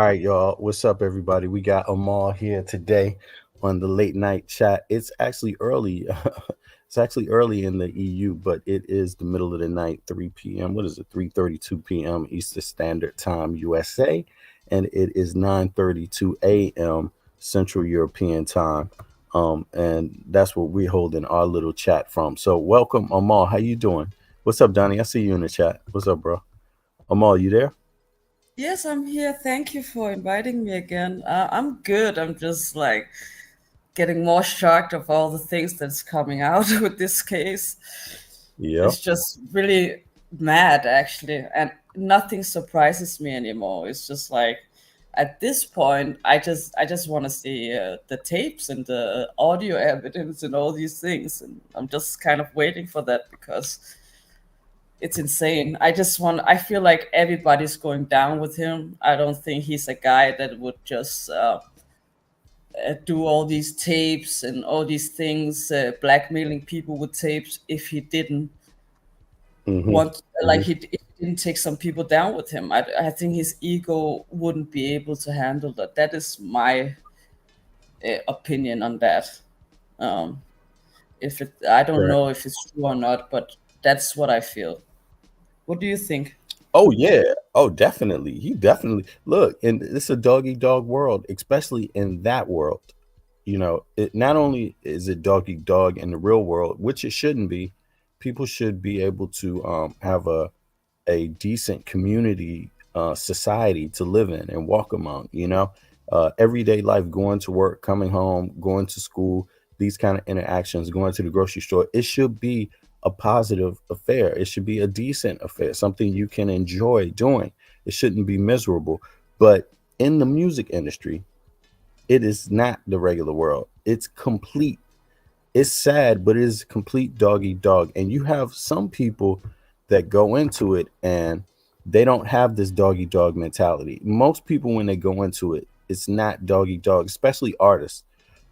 All right, y'all. What's up, everybody? We got Amal here today on the late night chat. It's actually early. It's actually early in the EU, but it is the middle of the night, 3 p.m. What is it? 3:32 p.m. Eastern Standard Time, USA, and it is 9:32 a.m. Central European Time. And that's what we're holding our little chat from. So, welcome, Amal. How you doing? What's up, Donnie? I see you in the chat. What's up, bro? Amal, you there? Yes, I'm here. Thank you for inviting me again. I'm good. I'm just like getting more shocked of all the things that's coming out with this case. Yep. It's just really mad, actually, and nothing surprises me anymore. It's just like at this point, I just want to see the tapes and the audio evidence and all these things, and I'm just kind of waiting for that because it's insane. I feel like everybody's going down with him. I don't think he's a guy that would just do all these tapes and all these things, blackmailing people with tapes if he didn't Mm-hmm. want, like, if he didn't take some people down with him. I think his ego wouldn't be able to handle that. That is my opinion on that. Um, if it, I don't Right. know if it's true or not, but that's what I feel. What do you think? Oh yeah. Oh, definitely. He definitely look, and it's a dog eat dog world, especially in that world. It not only is it dog eat dog in the real world, which it shouldn't be. People should be able to have a decent community society to live in and walk among. Everyday life, going to work, coming home, going to school, these kind of interactions, going to the grocery store. It should be a positive affair. It should be a decent affair, something you can enjoy doing. It shouldn't be miserable. But in the music industry, it is not the regular world. It's complete. It's sad, but it is complete dog eat dog. And you have some people that go into it and they don't have this dog eat dog mentality. Most people, when they go into it, it's not dog eat dog, especially artists.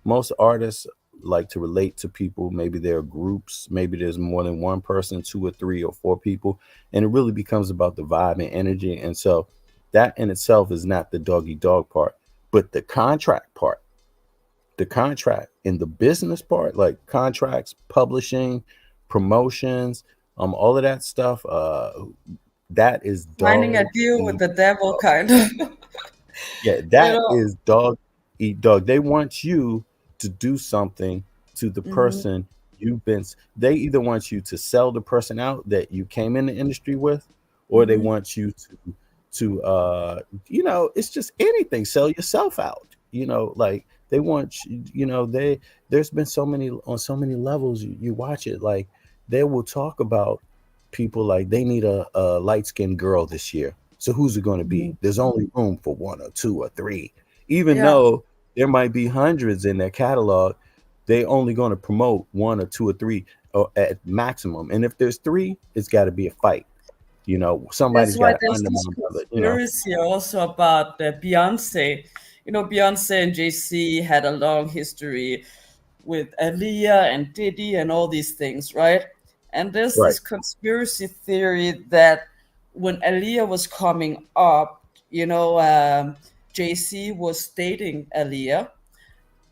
Most artists like to relate to people. Maybe there are groups, maybe there's more than one person, two or three or four people, and it really becomes about the vibe and energy. And so that in itself is not the dog eat dog part, but the contract part, the contract and the business part, like contracts, publishing, promotions, all of that stuff, that is Finding a dog deal with eat the devil, dog. kind of. Yeah, you that know. is dog eat dog. They want you to do something to the Hmm. person they either want you to sell the person out that you came in the industry with, or they Hmm. want you to it's just anything, sell yourself out. Like they want there's been so many on so many levels. You watch it, like they will talk about people like they need a light-skinned girl this year, so who's it going to be? There's only room for one or two or three, even Yeah. though there might be hundreds in their catalog. They only going to promote one or two or three at maximum, and if there's three, it's got to be a fight. That's Somebody's got why to there's this undermine the other. conspiracy also about Beyonce. Beyonce and Jay-Z had a long history with Aaliyah and Diddy and all these things, right? And there's Right, this conspiracy theory that when Aaliyah was coming up, Jay-Z was dating Aaliyah,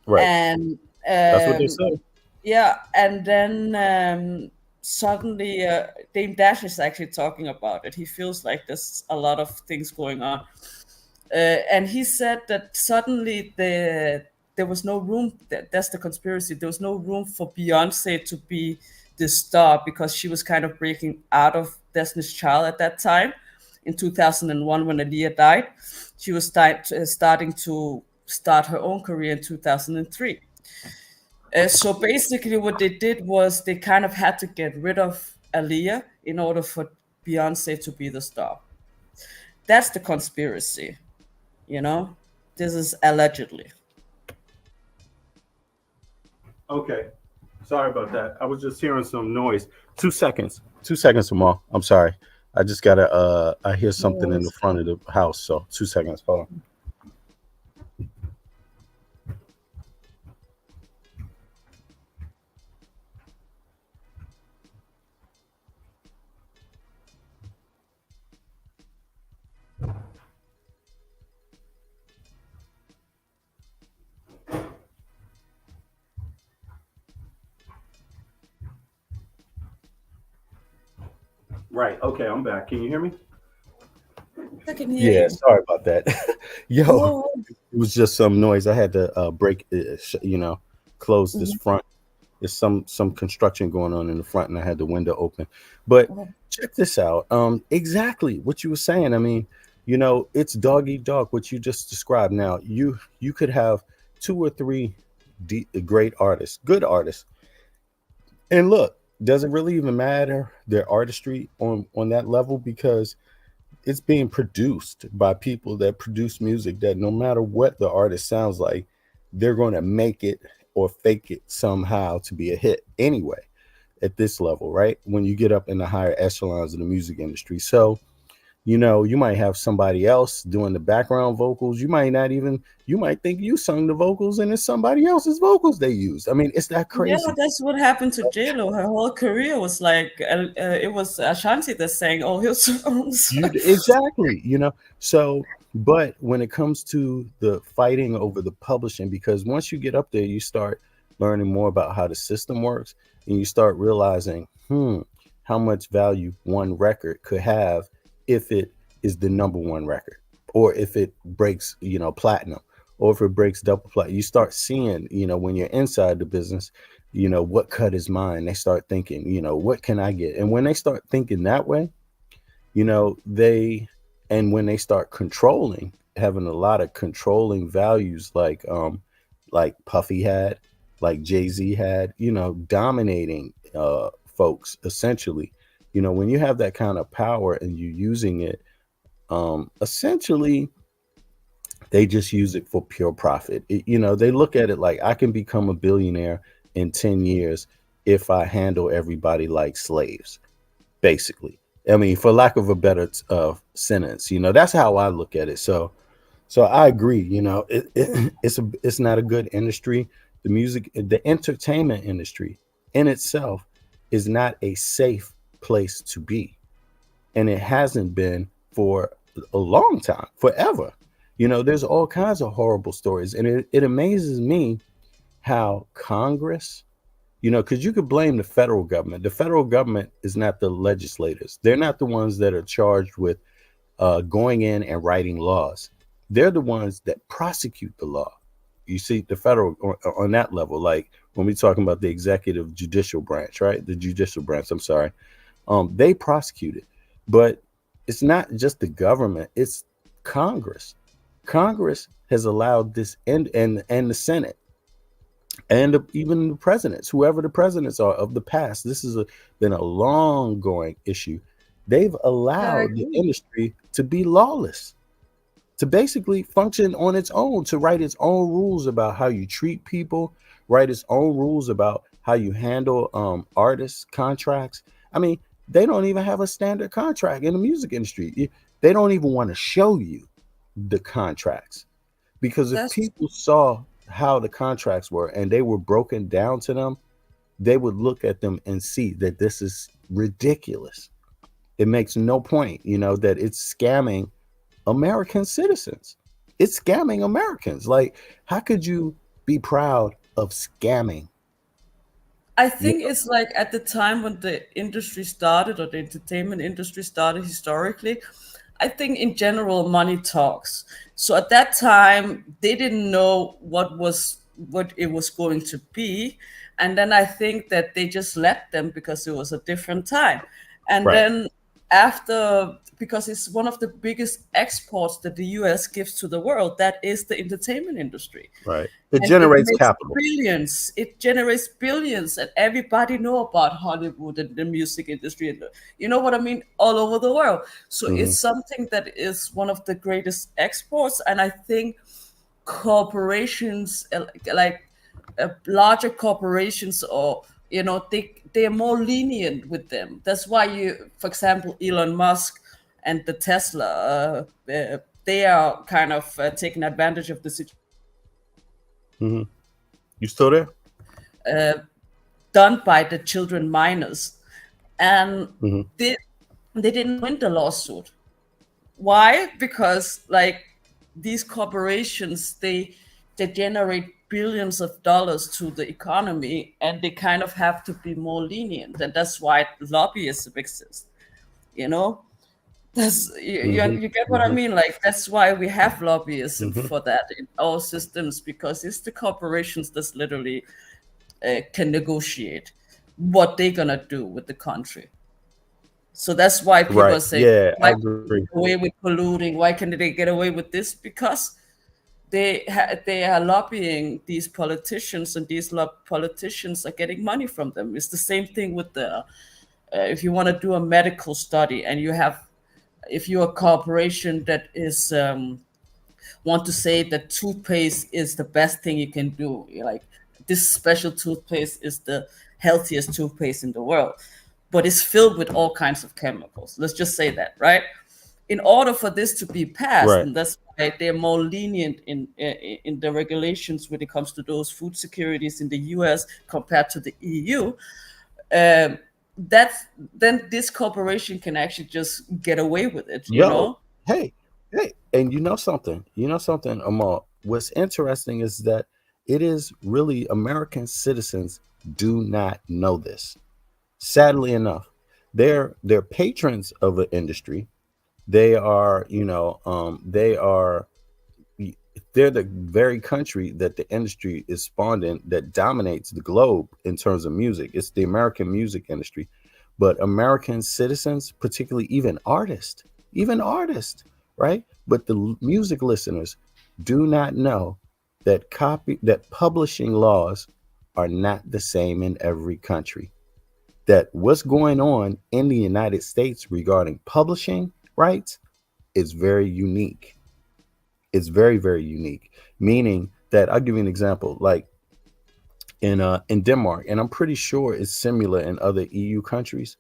right. and That's what they um, say. yeah, and then suddenly Dame Dash is actually talking about it. He feels like there's a lot of things going on, and he said that suddenly there was no room. That's the conspiracy. There was no room for Beyonce to be the star because she was kind of breaking out of Destiny's Child at that time in 2001 when Aaliyah died. She was starting to start her own career in 2003. So basically, what they did was they kind of had to get rid of Aaliyah in order for Beyonce to be the star. That's the conspiracy, you know? This is allegedly. Okay. Sorry about that. I was just hearing some noise. 2 seconds. 2 seconds, Jamal. I'm sorry. I just gotta I hear No something in the worries. front of the house. So 2 seconds. Hold on. Right. Okay, I'm back. Can you hear me? I can hear Yeah, you. sorry about that. Yo, No. it was just some noise. I had to break, close this Mhm. front. There's some construction going on in the front, and I had the window open. But Oh, check this out. Exactly what you were saying. I mean, it's dog eat dog. What you just described. Now, you could have two or three great artists, good artists, and look, does it really even matter their artistry on that level because it's being produced by people that produce music that no matter what the artist sounds like, they're going to make it or fake it somehow to be a hit anyway at this level, right? When you get up in the higher echelons of the music industry. So, you might have somebody else doing the background vocals. You might think you sung the vocals and it's somebody else's vocals they used. I mean, it's that yeah, crazy. that's what happened to JLo. Her whole career was like it was Ashanti that sang all his songs. Exactly, So, but when it comes to the fighting over the publishing, because once you get up there, you start learning more about how the system works, and you start realizing, how much value one record could have if it is the number one record, or if it breaks, platinum, or if it breaks double platinum. You start seeing, when you're inside the business, what cut is mine. They start thinking, what can I get? And when they start thinking that way, they and when they start controlling, having a lot of controlling values like Puffy had, like Jay-Z had, dominating folks essentially. When you have that kind of power and you're using it, essentially they just use it for pure profit. They look at it like I can become a billionaire in 10 years if I handle everybody like slaves, basically. I mean, for lack of a better sentence, that's how I look at it. So I agree. It's not a good industry. The entertainment industry in itself is not a safe place to be, and it hasn't been for a long time, forever. There's all kinds of horrible stories, and it amazes me how Congress, because you could blame the federal government. The federal government is not the legislators. They're not the ones that are charged with going in and writing laws. They're the ones that prosecute the law. You see, the federal on that level, like when we're talking about the executive judicial branch, right? The judicial branch. I'm sorry. They prosecute it, but it's not just the government. It's Congress. Congress has allowed this, and the Senate, and even the presidents, whoever the presidents are of the past. This has been a long going issue. They've Yeah, I allowed the agree. industry to be lawless, to basically function on its own, to write its own rules about how you treat people, write its own rules about how you handle artists contracts. I mean, they don't even have a standard contract in the music industry. They don't even want to show you the contracts, because if That's people saw how the contracts were and they were broken down to them, they would look at them and see that this is ridiculous. It makes no point, that it's scamming American citizens. It's scamming Americans. Like, how could you be proud of scamming? I You think it's like at the time when the industry started, or the entertainment industry started historically, I think in general money talks. So at that time they didn't know what it was going to be. And then I think that they just let them because it was a different time. And Right, then after, because it's one of the biggest exports that the US gives to the world, that is the entertainment industry, right. It and it generates makes capital. billions. It generates billions, and everybody know about Hollywood and the music industry, and you know what I mean, all over the world. So Hmm. it's something that is one of the greatest exports, and I think corporations, larger corporations, or they're more lenient with them. That's why you, for example, Elon Musk and the Tesla, they are kind of taking advantage of the situation because of the Hmm. lawsuit You still there? done by the children minors, and Hmm. they they didn't win the lawsuit. Why? Because like these corporations, they generate billions of dollars to the economy, and they kind of have to be more lenient, and that's why lobbyists exist. you know. That's Hmm. you get what I Hmm. mean? Like that's why we have lobbyism Hmm. for that in our systems, because it's the corporations that's literally can negotiate what they're gonna do with the country. So that's why people are Right. saying, Yeah, I why can they agree. get away with polluting? Why can they get away with this? Because they are lobbying these politicians, and these politicians are getting money from them. It's the same thing with the if you want to do a medical study, and you have, if you're a corporation that is want to say that toothpaste is the best thing you can do. You're like, this special toothpaste is the healthiest toothpaste in the world, but it's filled with all kinds of chemicals. Let's just say that, right? In order for this to be passed, Right. and that's why they're more lenient in the regulations when it comes to those food securities in the U.S. compared to the EU. Um, that's then this corporation can actually just get away with it, you Yo, know? hey, hey, and you know something? You know something, Amal? What's interesting is that it is really American citizens do not know this. Sadly enough, they're patrons of an industry. They are, they are they're the very country that the industry is spawned in that dominates the globe in terms of music. It's the American music industry. But American citizens, particularly even artists, right? But the music listeners do not know that publishing laws are not the same in every country. That what's going on in the United States regarding publishing rights is very unique. It's very, very unique. Meaning that I'll give you an example, like in Denmark, and I'm pretty sure it's similar in other EU countries,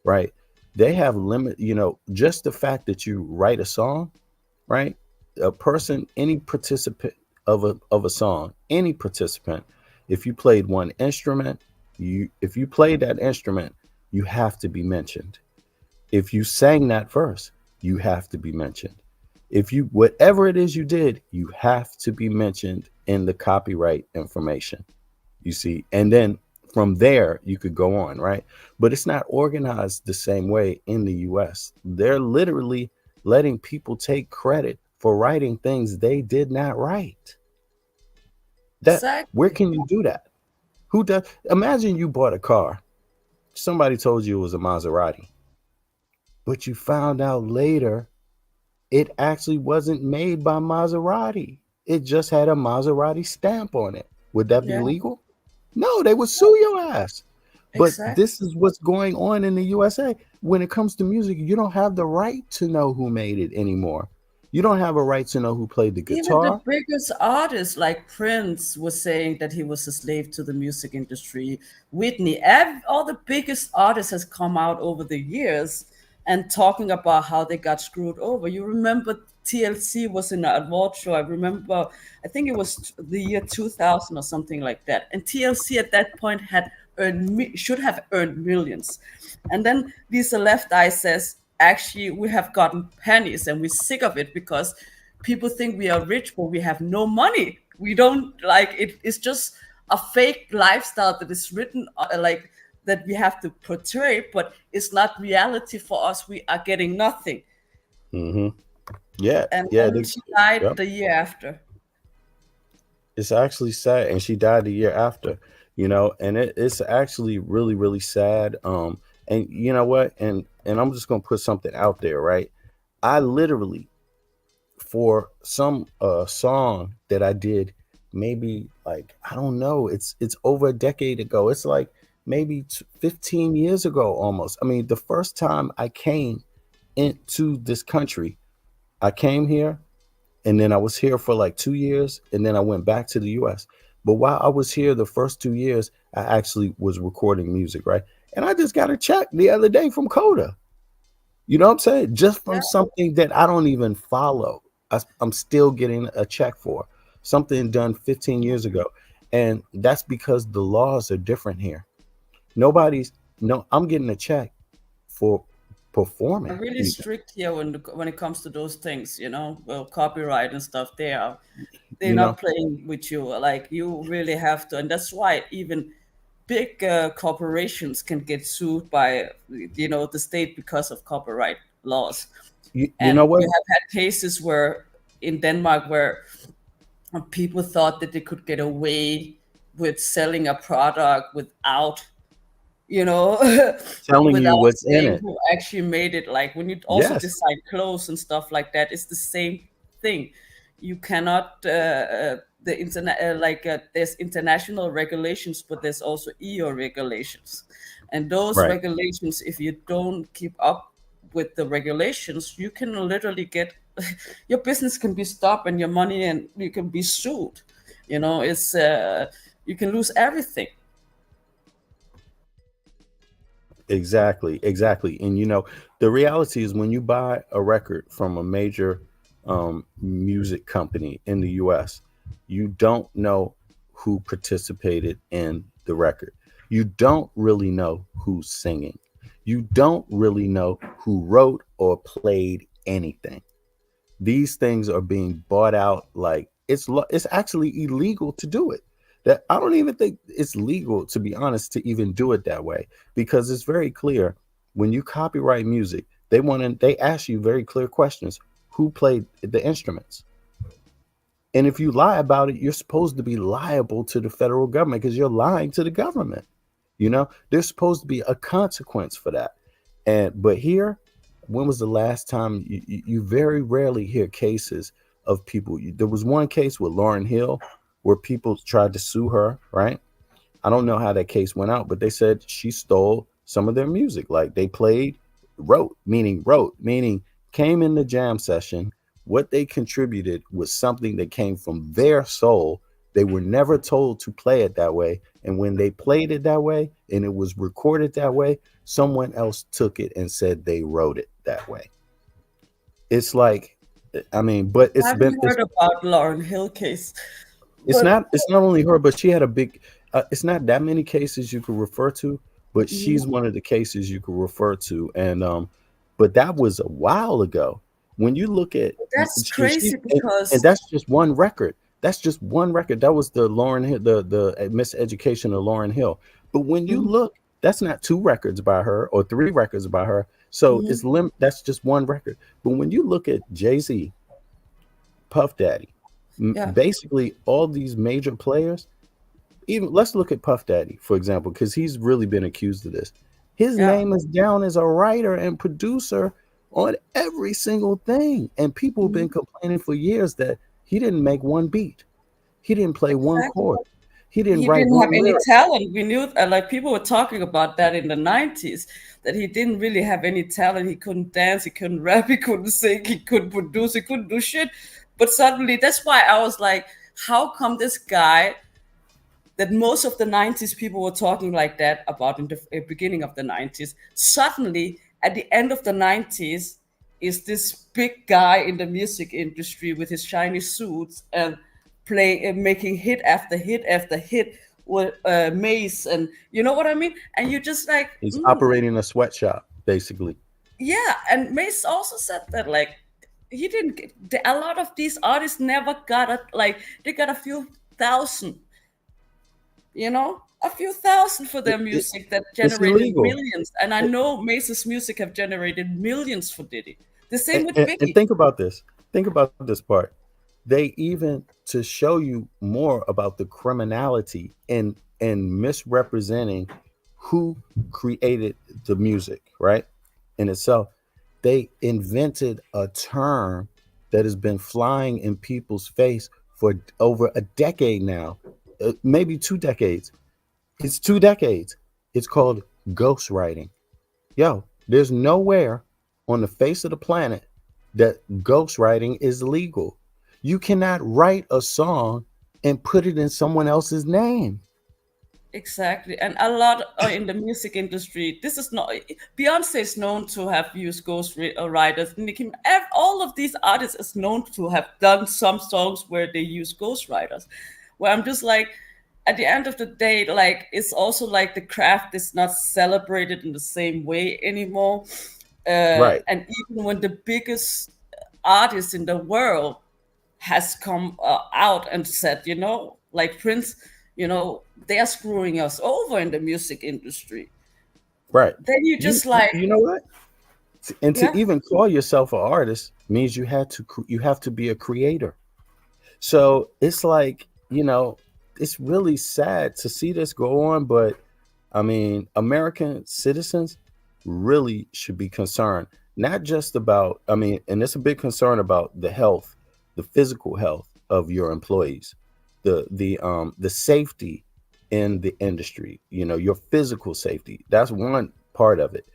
right? They have limit, just the fact that you write a song, right? A person, any participant of a song, any participant, if you played one instrument, you if you played that instrument, you have to be mentioned. If you sang that verse, you have to be mentioned. If you whatever it is you did, you have to be mentioned in the copyright information. You see, and then from there you could go on, right? But it's not organized the same way in the US. They're literally letting people take credit for writing things they did not write. That where Exactly. can you do that? Who does? Imagine you bought a car. Somebody told you it was a Maserati, but you found out later it actually wasn't made by Maserati. It just had a Maserati stamp on it. Would that be Yeah, legal? No, they would sue your ass. But exactly. this is what's going on in the USA. When it comes to music, you don't have the right to know who made it anymore. You don't have a right to know who played the Even the guitar. biggest artists like Prince was saying that he was a slave to the music industry. Whitney, all the biggest artists has come out over the years and talking about how they got screwed over. You remember TLC was in an award show. I remember, I think it was the year 2000 or something like that. And TLC at that point had should have earned millions. And then Lisa Left Eye says, actually, we have gotten pennies and we're sick of it because people think we are rich, but we have no money. We don't like it. It's just a fake lifestyle that is written like that we have to portray, but it's not reality for us. We are getting nothing. Hmm. Yeah, And yeah, then she died yep. the year after. It's actually sad, and she died the year after. And it's actually really, really sad. And you know what? And I'm just gonna put something out there, right? I literally for some song that I did maybe like I don't know, it's over a decade ago. It's like maybe 15 years ago almost. I mean, the first time I came into this country, I came here and then I was here for like 2 years and then I went back to the US. But while I was here the first 2 years, I actually was recording music, right? And I just got a check the other day from Coda. You know what I'm saying? Just Yeah, from something that I don't even follow. I'm still getting a check for something done 15 years ago. And that's because the laws are different here. Nobody's, no, I'm getting a check for I'm performing really even, strict here when it comes to those things. Well, copyright and stuff. They're you not know? playing with you. Like you really have to, and that's why even big corporations can get sued by the state because of copyright laws. You And know what? you have had cases where in Denmark where people thought that they could get away with selling a product without you know Telling you without what's in saying it. who actually made it. Like when you also Yes. design clothes and stuff like that, it's the same thing. You cannot the internet there's international regulations, but there's also EU regulations, and those Right. regulations, if you don't keep up with the regulations, you can literally get your business can be stopped and your money, and you can be sued. It's you can lose everything. Exactly, exactly. And the reality is when you buy a record from a major music company in the US, you don't know who participated in the record. You don't really know who's singing. You don't really know who wrote or played anything. These things are being bought out like it's actually illegal to do it. That I don't even think it's legal, to be honest, to even do it that way, because it's very clear when you copyright music, they ask you very clear questions. Who played the instruments? And if you lie about it, you're supposed to be liable to the federal government because you're lying to the government. There's supposed to be a consequence for that. But here, when was the last time you very rarely hear cases of people? There was one case with Lauryn Hill where people tried to sue her, right? I don't know how that case went out, but they said she stole some of their music. Like they played, wrote, meaning came in the jam session. What they contributed was something that came from their soul. They were never told to play it that way. And when they played it that way and it was recorded that way, someone else took it and said they wrote it that way. It's like, I mean, but I haven't heard about Lauren Hill case, but it's not only her, but she had a big. It's not that many cases you could refer to, but mhm, she's one of the cases you could refer to, and but that was a while ago. When you look at that's she, crazy and because that's just one record. That's just one record. That was the Lauren Hill, the miseducation of Lauren Hill. But when you mhm, look, that's not two records by her or three records by her. So mhm, That's just one record. But when you look at Jay-Z, Puff Daddy, yeah, basically all these major players, even let's look at Puff Daddy, for example, because he's really been accused of this. His yeah, name is down as a writer and producer on every single thing. And people have been mhm, complaining for years that he didn't make one beat. He didn't play one exactly. chord. He didn't He write didn't have one any lyric. talent. We knew, like people were talking about that in the 90s, that he didn't really have any talent. He couldn't dance, he couldn't rap, he couldn't sing, he couldn't produce, he couldn't do shit. But suddenly, that's why I was like, how come this guy that most of the 90s people were talking like that about in the beginning of the 90s, suddenly at the end of the 90s is this big guy in the music industry with his shiny suits and playing making hit after hit after hit with Mace, and you know what I mean, and you just like He's operating a sweatshop, basically. yeah. And Mace also said that like he didn't a lot of these artists never got it, like they got a few thousand, a few thousand for It, their it, music that it's generated illegal. millions. And I know Mace's music have generated millions for Diddy. The same with And Biggie. think about this. Think about this part. They even to show you more about the criminality and misrepresenting who created the music, right? In itself, they invented a term that has been flying in people's face for over a decade now, maybe 2 decades. It's 2 decades. It's called ghostwriting. Yo, there's nowhere on the face of the planet that ghostwriting is legal. You cannot write a song and put it in someone else's name. Exactly. And a lot in the music industry, this is not, Beyonce is known to have used ghost writers. Nicki, all of these artists is known to have done some songs where they use ghost writers. Where I'm just like, at the end of the day, like it's also like the craft is not celebrated in the same way anymore. Right. And even when the biggest artist in the world has come out and said, like Prince. they are screwing us over in the music industry. Right. Then you You just like, you know what? And to yeah, even call yourself an artist means you have to be a creator. So it's like, it's really sad to see this go on, but I mean, American citizens really should be concerned, not just about, I mean, and it's a big concern about the health, the physical health of your employees, the safety in the industry, your physical safety. That's one part of it.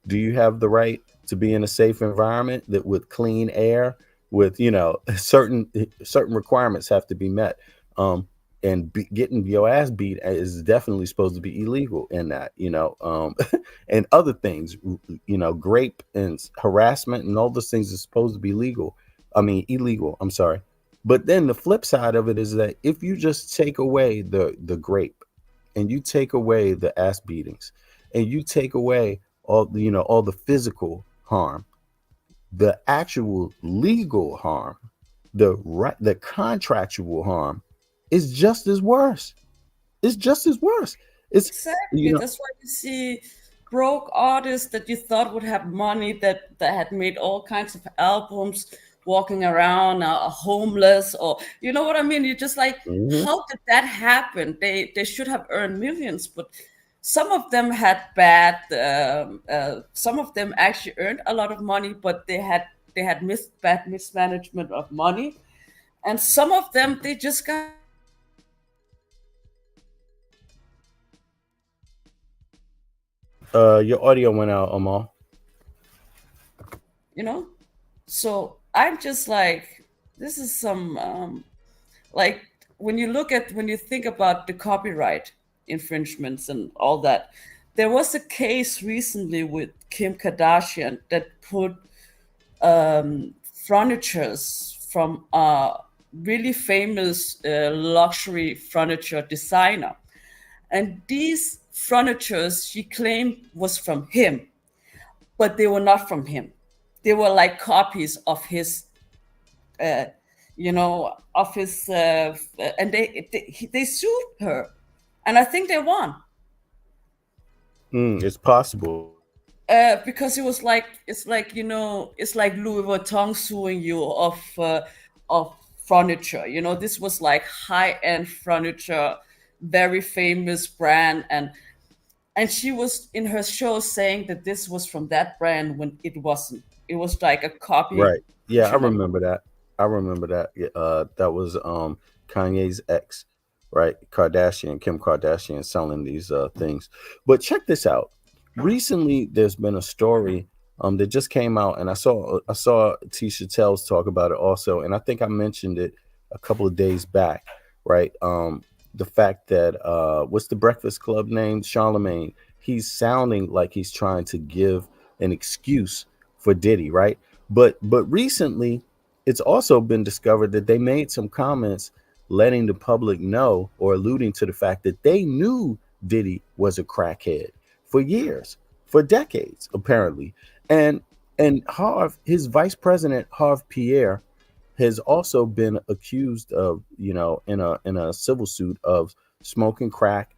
Do you have the right to be in a safe environment that with clean air, with, certain requirements have to be met. And getting your ass beat is definitely supposed to be illegal in that, and other things, grape and harassment and all those things are supposed to be legal. I mean, illegal. I'm sorry. But then the flip side of it is that if you just take away the grape, and you take away the ass beatings, and you take away all the physical harm, the actual legal harm, the contractual harm is just as worse. It's just as worse. It's you exactly. know That's why you see broke artists that you thought would have money, that had made all kinds of albums, walking around homeless, or you know what I mean. You're just like, Mhm. how did that happen? They should have earned millions, but some of them had bad. Some of them actually earned a lot of money, but they had bad mismanagement of money, and some of them they just got Your audio went out, Amal. you know. So I'm just like, this is some like, when you think about the copyright infringements and all that, there was a case recently with Kim Kardashian that put furnitures from a really famous luxury furniture designer, and these furnitures she claimed was from him, but they were not from him. They were like copies of his uh, of his and they sued her, and I think they won, It's possible. because it's like Louis Vuitton suing you of furniture. This was like high end furniture, very famous brand, and she was in her show saying that this was from that brand when it wasn't. It was like a copy Right. Yeah, I version of. remember that. I remember that. Yeah, that was Kanye's ex, right? Kim Kardashian selling these things. But check this out. Recently there's been a story that just came out, and I saw Tisha Tells talk about it also, and I think I mentioned it a couple of days back, right? The fact that what's the Breakfast Club name? Charlemagne. He's sounding like he's trying to give an excuse for Diddy, right? But recently, it's also been discovered that they made some comments letting the public know, or alluding to the fact that they knew Diddy was a crackhead for years, for decades, apparently. And Harv, his vice president, Harv Pierre, has also been accused of, in a civil suit of smoking crack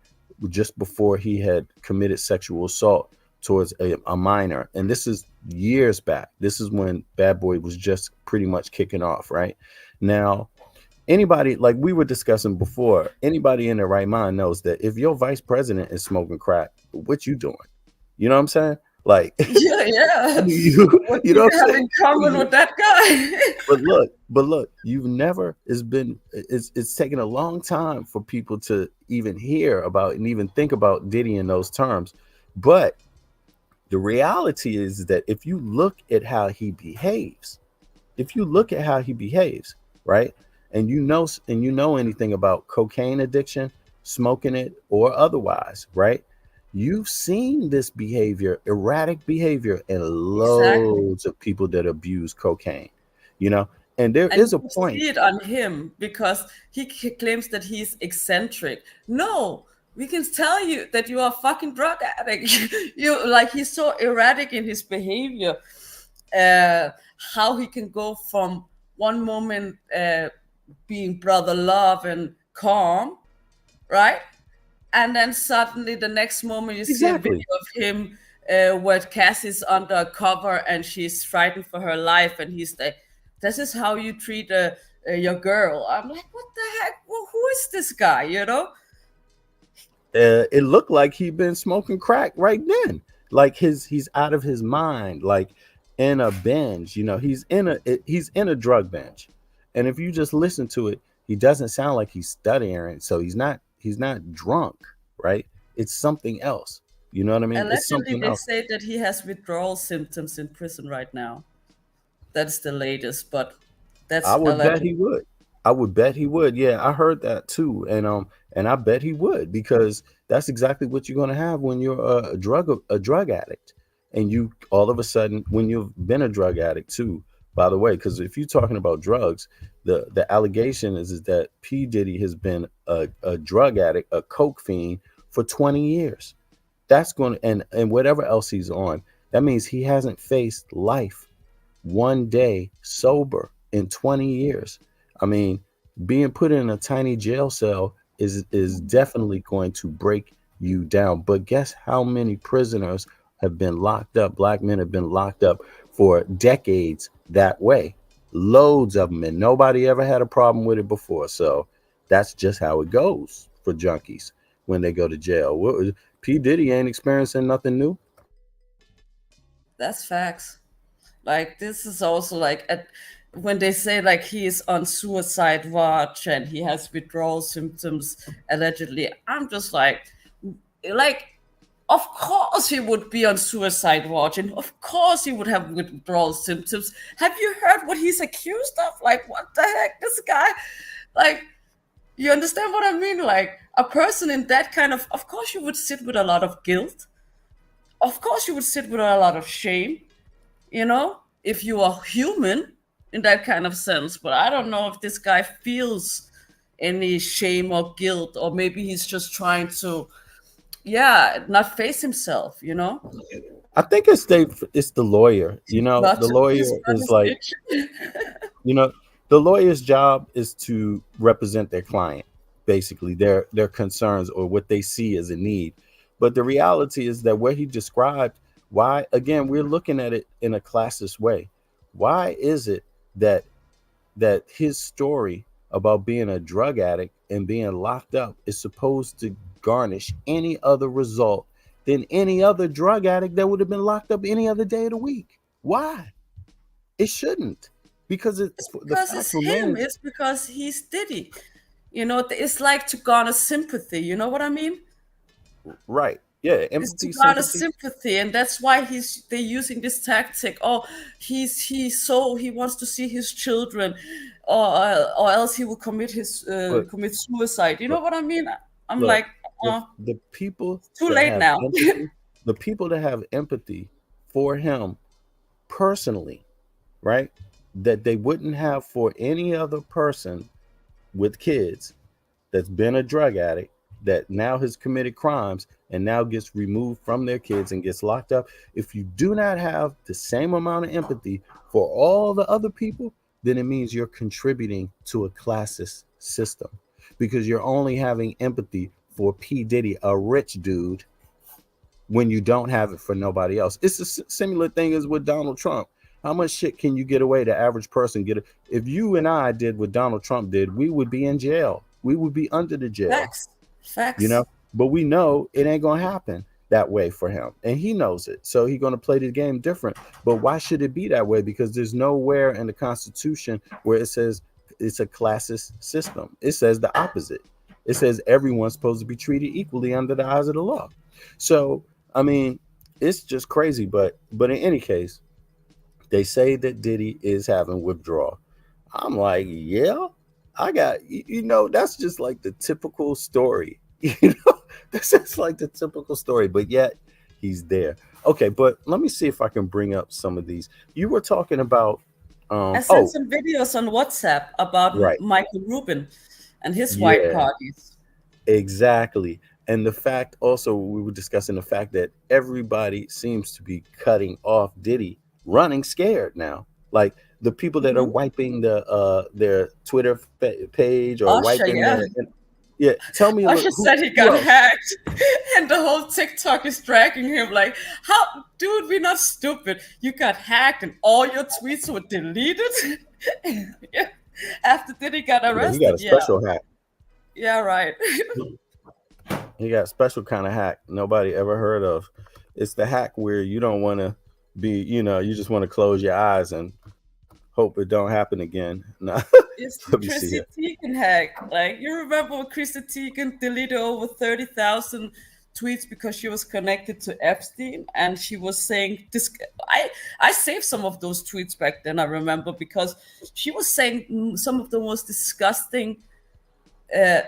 just before he had committed sexual assault towards a minor. And this is years back. This is when Bad Boy was just pretty much kicking off, right? Now, anybody, like we were discussing before, anybody in their right mind knows that if your vice president is smoking crack, what you doing? You know what I'm saying? Like, Yeah, yeah. What you do know what you I'm have saying? in common with that guy? But look, you've never, it's taken a long time for people to even hear about and even think about Diddy in those terms. But the reality is that if you look at how he behaves, if you look at how he behaves, right? And you know anything about cocaine addiction, smoking it or otherwise, right? You've seen this behavior, erratic behavior, in Exactly. loads of people that abuse cocaine, you know? And there And is a you point. see it on him because he claims that he's eccentric. No, we can tell you that you are a fucking drug addict. You like, he's so erratic in his behavior. Uh, how he can go from one moment being brother love and calm, right? And then suddenly the next moment you see a Exactly. video of him where Cassie's undercover and she's frightened for her life, and he's like, "This is how you treat your girl." I'm like, "What the heck? Who is this guy?" You know? It looked like he'd been smoking crack right then. Like he's out of his mind, like in a binge. He's in a drug binge, and if you just listen to it, he doesn't sound like he's stuttering. So he's not drunk, right? It's something else. You know what I mean? It's Allegedly, something they else. say that he has withdrawal symptoms in prison right now. That's the latest, but I that's would bet alleged. he would. I would bet he would. Yeah, I heard that too, and I bet he would because that's exactly what you're going to have when you're a drug addict, and you all of a sudden when you've been a drug addict too. By the way, because if you're talking about drugs, the allegation is that P Diddy has been a drug addict, a coke fiend for 20 years. That's going to and whatever else he's on, that means he hasn't faced life one day sober in 20 years. I mean, being put in a tiny jail cell is definitely going to break you down. But guess how many prisoners have been locked up? Black men have been locked up for decades that way. Loads of them, and nobody ever had a problem with it before. So that's just how it goes for junkies when they go to jail. P. Diddy ain't experiencing nothing new. That's facts. Like this is also like when they say like he is on suicide watch and he has withdrawal symptoms allegedly. I'm just like, of course he would be on suicide watch, and of course he would have withdrawal symptoms. Have you heard what he's accused of? Like, what the heck, this guy? Like, you understand what I mean? Like, a person in that kind of course you would sit with a lot of guilt. Of course you would sit with a lot of shame, if you are human in that kind of sense. But I don't know if this guy feels any shame or guilt, or maybe he's just trying to, yeah, not face himself. I think it's the lawyer. Not The to his lawyer is brother's like, bitch. you know, the lawyer's job is to represent their client, basically their concerns or what they see as a need. But the reality is that what he described, why again, we're looking at it in a classist way. Why is it that his story about being a drug addict and being locked up is supposed to garnish any other result than any other drug addict that would have been locked up any other day of the week? Why? It shouldn't, because It's the because fact it's him. remains. It's because he's Diddy. It's like to garner sympathy. You know what I mean? Right, yeah, Is to empathy, garner sympathy. sympathy, and that's why they're using this tactic. Oh, he wants to see his children, or else he will But commit suicide. You know look, what I mean? I'm look, like, the uh, the people too that late have now. empathy, the people that have empathy for him personally, right, that they wouldn't have for any other person with kids that's been a drug addict that now has committed crimes and now gets removed from their kids and gets locked up. If you do not have the same amount of empathy for all the other people, then it means you're contributing to a classist system because you're only having empathy for P. Diddy, a rich dude, when you don't have it for nobody else. It's a similar thing as with Donald Trump. How much shit can you get away? The average person get it. If you and I did what Donald Trump did, we would be in jail. We would be under the jail, Facts, you facts. know. But we know it ain't gonna happen that way for him, and he knows it. So he's gonna play the game different. But why should it be that way? Because there's nowhere in the Constitution where it says it's a classist system. It says the opposite. It says everyone's supposed to be treated equally under the eyes of the law. So I mean, it's just crazy. But in any case, they say that Diddy is having withdrawal. I'm like, yeah, I got that's just like the typical story. That's just like the typical story. But yet he's there. Okay, but let me see if I can bring up some of these. You were talking about I sent oh, some videos on WhatsApp about right. Michael Rubin and his white Yeah, parties. exactly. And the fact also, we were discussing the fact that everybody seems to be cutting off Diddy, running scared now. Like the people that are Hmm. wiping their Twitter page or Usher, wiping yeah. their Yeah, tell me a Usher little. said he Who got else? hacked, and the whole TikTok is dragging him like, "How, dude? We're not stupid. You got hacked, and all your tweets were deleted." Yeah. After Diddy got Yeah, he got arrested, a yeah, special hack. yeah, right. He got a special kind of hack nobody ever heard of. It's the hack where you don't want to be, you just want to close your eyes and hope it don't happen again. No, It's the let me see Chrissy here. Teigen hack. Like, you remember when Chrissy Teigen deleted over 30,000 tweets because she was connected to Epstein, and she was saying this. I saved some of those tweets back then. I remember because she was saying some of the most disgusting, uh,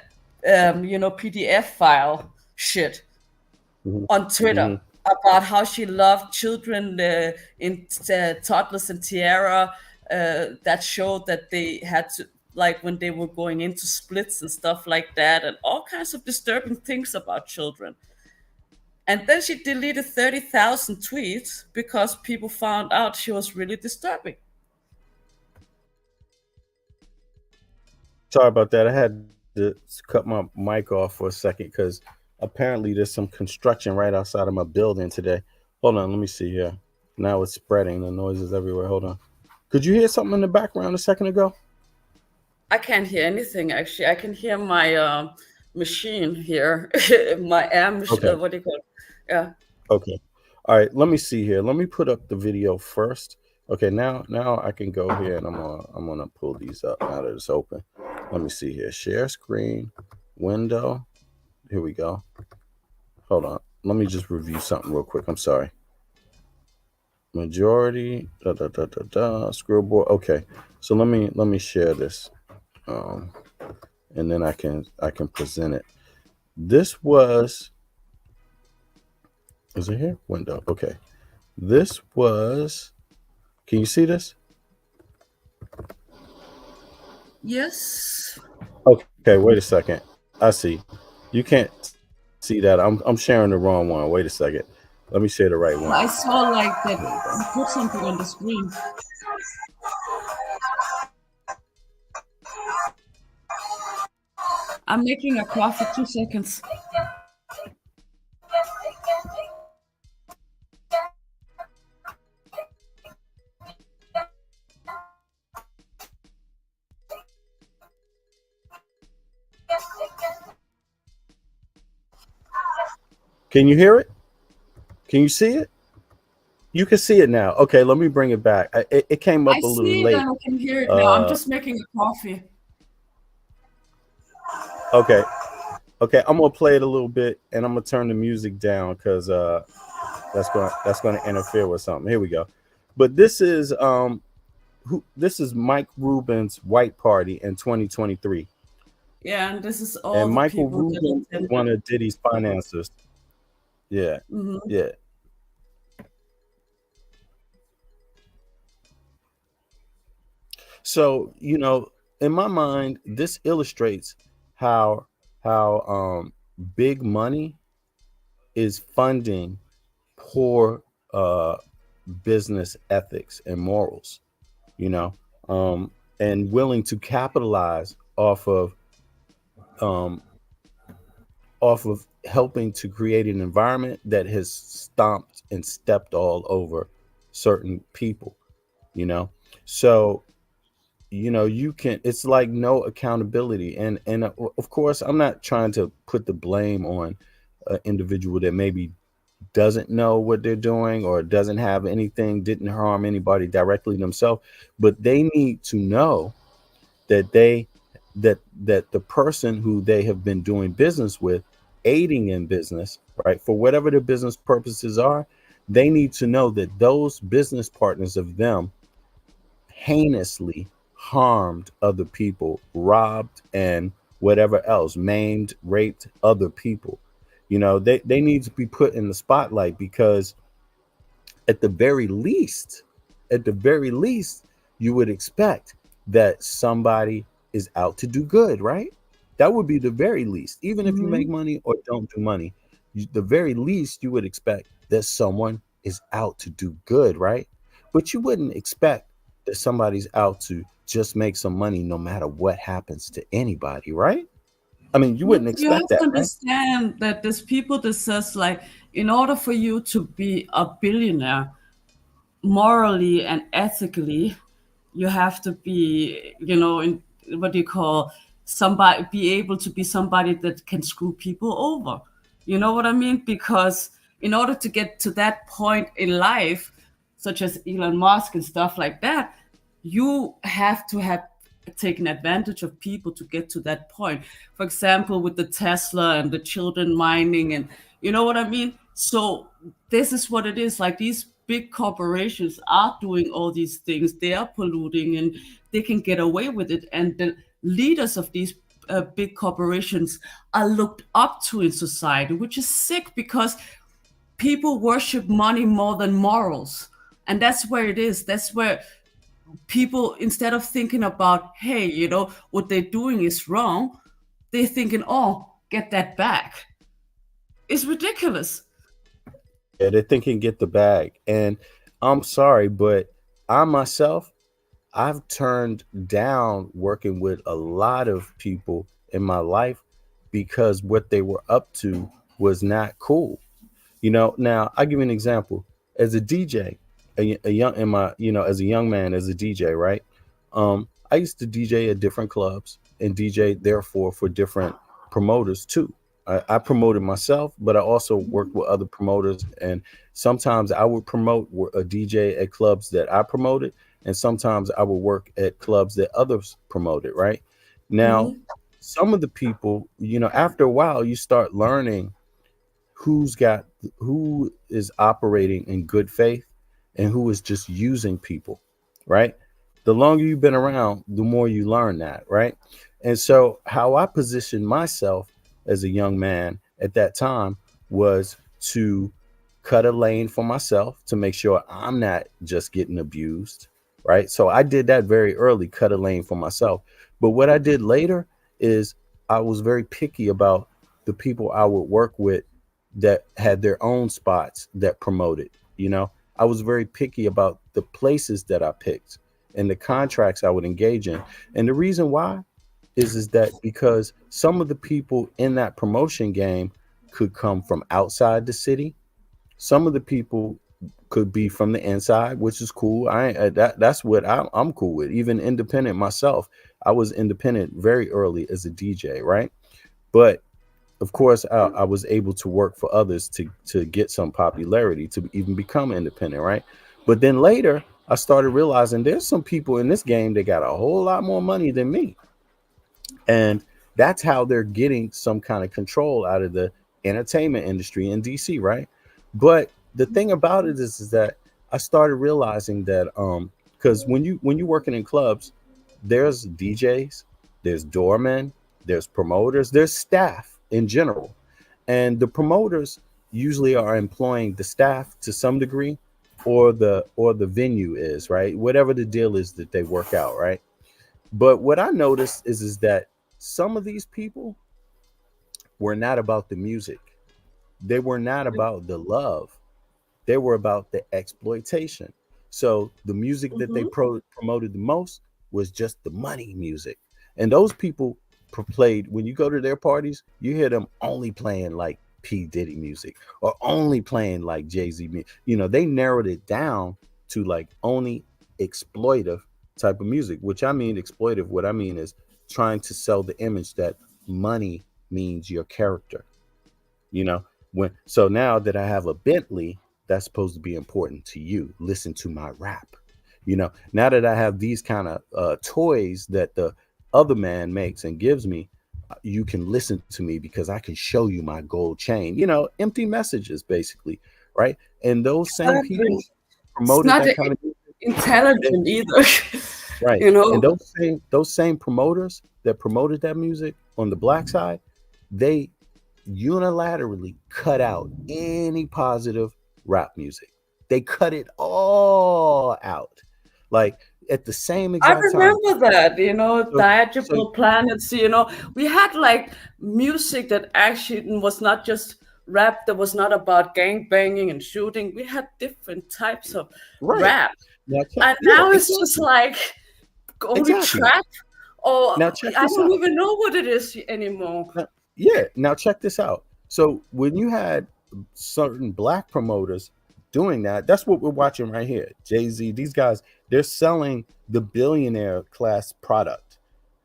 PDF file shit Hmm. on Twitter Hmm. about how she loved children in toddlers and tiara, that showed that they had to, like, when they were going into splits and stuff like that, and all kinds of disturbing things about children. And then she deleted 30,000 tweets because people found out she was really disturbing. Sorry about that. I had to cut my mic off for a second because apparently there's some construction right outside of my building today. Hold on, let me see here. Now it's spreading. The noise is everywhere. Hold on. Could you hear something in the background a second ago? I can't hear anything actually. I can hear my machine here, my air machine. Okay. What do you call it? Yeah. Okay. All right. Let me see here. Let me put up the video first. Okay. Now I can go here and I'm gonna pull these up now that it's open. Let me see here. Share screen, window. Here we go. Hold on. Let me just review something real quick. I'm sorry. Majority. Da da da da da. Scribble. Okay. So let me share this, um, and then I can present it. This was. Is it here? Window. Okay. This was. Can you see this? Yes. Okay, wait a second. I see. You can't see that. I'm sharing the wrong one. Wait a second. Let me share the right one. I saw like that Here we go. you put something on the screen. I'm making a coffee. 2 seconds. Can you hear it? Can you see it? You can see it now. Okay, let me bring it back. It came I up a little see it late. and I can hear it now. I'm Uh, just making a coffee. okay, okay. I'm gonna play it a little bit, and I'm gonna turn the music down because that's gonna interfere with something. Here we go. But this is Mike Rubin's White Party in 2023. Yeah, and this is And all the Michael people that Rubin is attended. one of Diddy's financiers. Yeah, Hmm. yeah. So in my mind, this illustrates how how big money is funding poor uh, business ethics and morals. You know, um, and willing to capitalize um, off of helping to create an environment that has stomped and stepped all over certain people. You know, so you can, it's like no accountability, and of course I'm not trying to put the blame on an individual that maybe doesn't know what they're doing or doesn't have anything, didn't harm anybody directly themselves, but they need to know that the person who they have been doing business with, aiding in business, right, for whatever their business purposes are, they need to know that those business partners of them heinously harmed other people, robbed, and whatever else, maimed, raped other people. They need to be put in the spotlight because at the very least, at the very least, you would expect that somebody is out to do good, right? That would be the very least. Even if you make Hmm. money or don't do money, the very least you would expect that someone is out to do good, right? But you wouldn't expect that somebody's out to just make some money no matter what happens to anybody, right? I mean, you wouldn't You have expect to that, right? understand that there's people that says like, in order for you to be a billionaire, morally and ethically, you have to be, in what do you call, somebody, be able to be somebody that can screw people over. You know what I mean? Because in order to get to that point in life, such as Elon Musk and stuff like that, you have to have taken advantage of people to get to that point. For example, with the Tesla and the children mining, and you know what I mean? So this is what it is. Like, these big corporations are doing all these things. They are polluting and they can get away with it. And the leaders of these big corporations are looked up to in society, which is sick because people worship money more than morals. And that's where it is. That's where people, instead of thinking about, hey, what they're doing is wrong, they're thinking, oh, get that back. It's ridiculous. Yeah, they're thinking get the bag. And I'm sorry, but I myself, I've turned down working with a lot of people in my life because what they were up to was not cool. Now I give you an example. As a DJ, a young in my as a young man, as a DJ, right? I used to DJ at different clubs and DJ therefore for different promoters too. I promoted myself, but I also worked with other promoters, and sometimes I would promote a DJ at clubs that I promoted, and sometimes I would work at clubs that others promoted. Right now, Hmm. some of the people, after a while, you start learning who is operating in good faith and who is just using people, right? The longer you've been around, the more you learn that, right? And so how I positioned myself as a young man at that time was to cut a lane for myself to make sure I'm not just getting abused, right? So I did that very early, cut a lane for myself. But what I did later is I was very picky about the people I would work with that had their own spots that promoted. I was very picky about the places that I picked and the contracts I would engage in. And the reason why is that because some of the people in that promotion game could come from outside the city. Some of the people could be from the inside, which is cool. That's what I'm cool with. Even independent myself, I was independent very early as a DJ, right? But of course, I was able to work for others to get some popularity to even become independent, right? But then later, I started realizing there's some people in this game that got a whole lot more money than me, and that's how they're getting some kind of control out of the entertainment industry in DC, right? But the thing about it is that I started realizing that because when you're working in clubs, there's DJs, there's doormen, there's promoters, there's staff in general. And the promoters usually are employing the staff to some degree, or the venue is, right? Whatever the deal is that they work out, right? But what I noticed is that some of these people were not about the music. They were not about the love. They were about the exploitation. So the music that they Hmm. promoted the most was just the money music. And those people played, when you go to their parties, you hear them only playing like P. Diddy music or only playing like Jay-Z music. They narrowed it down to like only exploitive type of music, which I mean exploitive. What I mean is trying to sell the image that money means your character. you know so now that I have a Bentley, that's supposed to be important to you. Listen to my rap. Now that I have these kind of toys that the other man makes and gives me, you can listen to me because I can show you my gold chain. Empty messages basically, right? And those same people Exactly. It's promoted not that kind of music. intelligent either. Right. you And know, those same promoters that promoted that music on the black side, they unilaterally cut out any positive rap music. They cut it all out. Like at the same I exact time. remember that, So Diagonal Planets, we had like music that actually was not just rap, that was not about gang banging and shooting. We had different types of right. rap. Now, And yeah, now it's just exactly. like only Exactly. trap Oh, Now check I this don't out. even know what it is anymore. Now, yeah, now check this out. So when you had certain black promoters doing that, that's what we're watching right here. Jay-Z, these guys, they're selling the billionaire class product.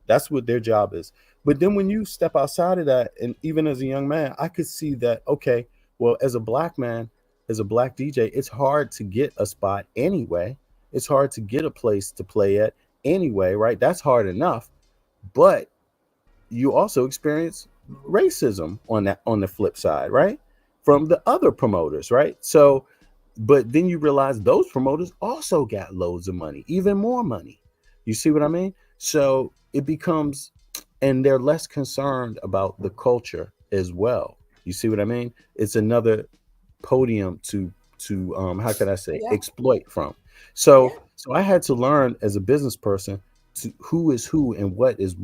That's what their job is. But then when you step outside of that, and even as a young man, I could see that, okay, well, as a black man, as a black DJ, it's hard to get a spot anyway. It's hard to get a place to play at anyway, right? That's hard enough. But you also experience racism on that, on the flip side, right? From the other promoters, right? So, but then you realize those promoters also got loads of money, even more money. You see what I mean? So it becomes, and they're less concerned about the culture as well. You see what I mean? It's another podium to how could I say, Yeah, exploit from. So yeah, so I had to learn as a business person to who is who and what is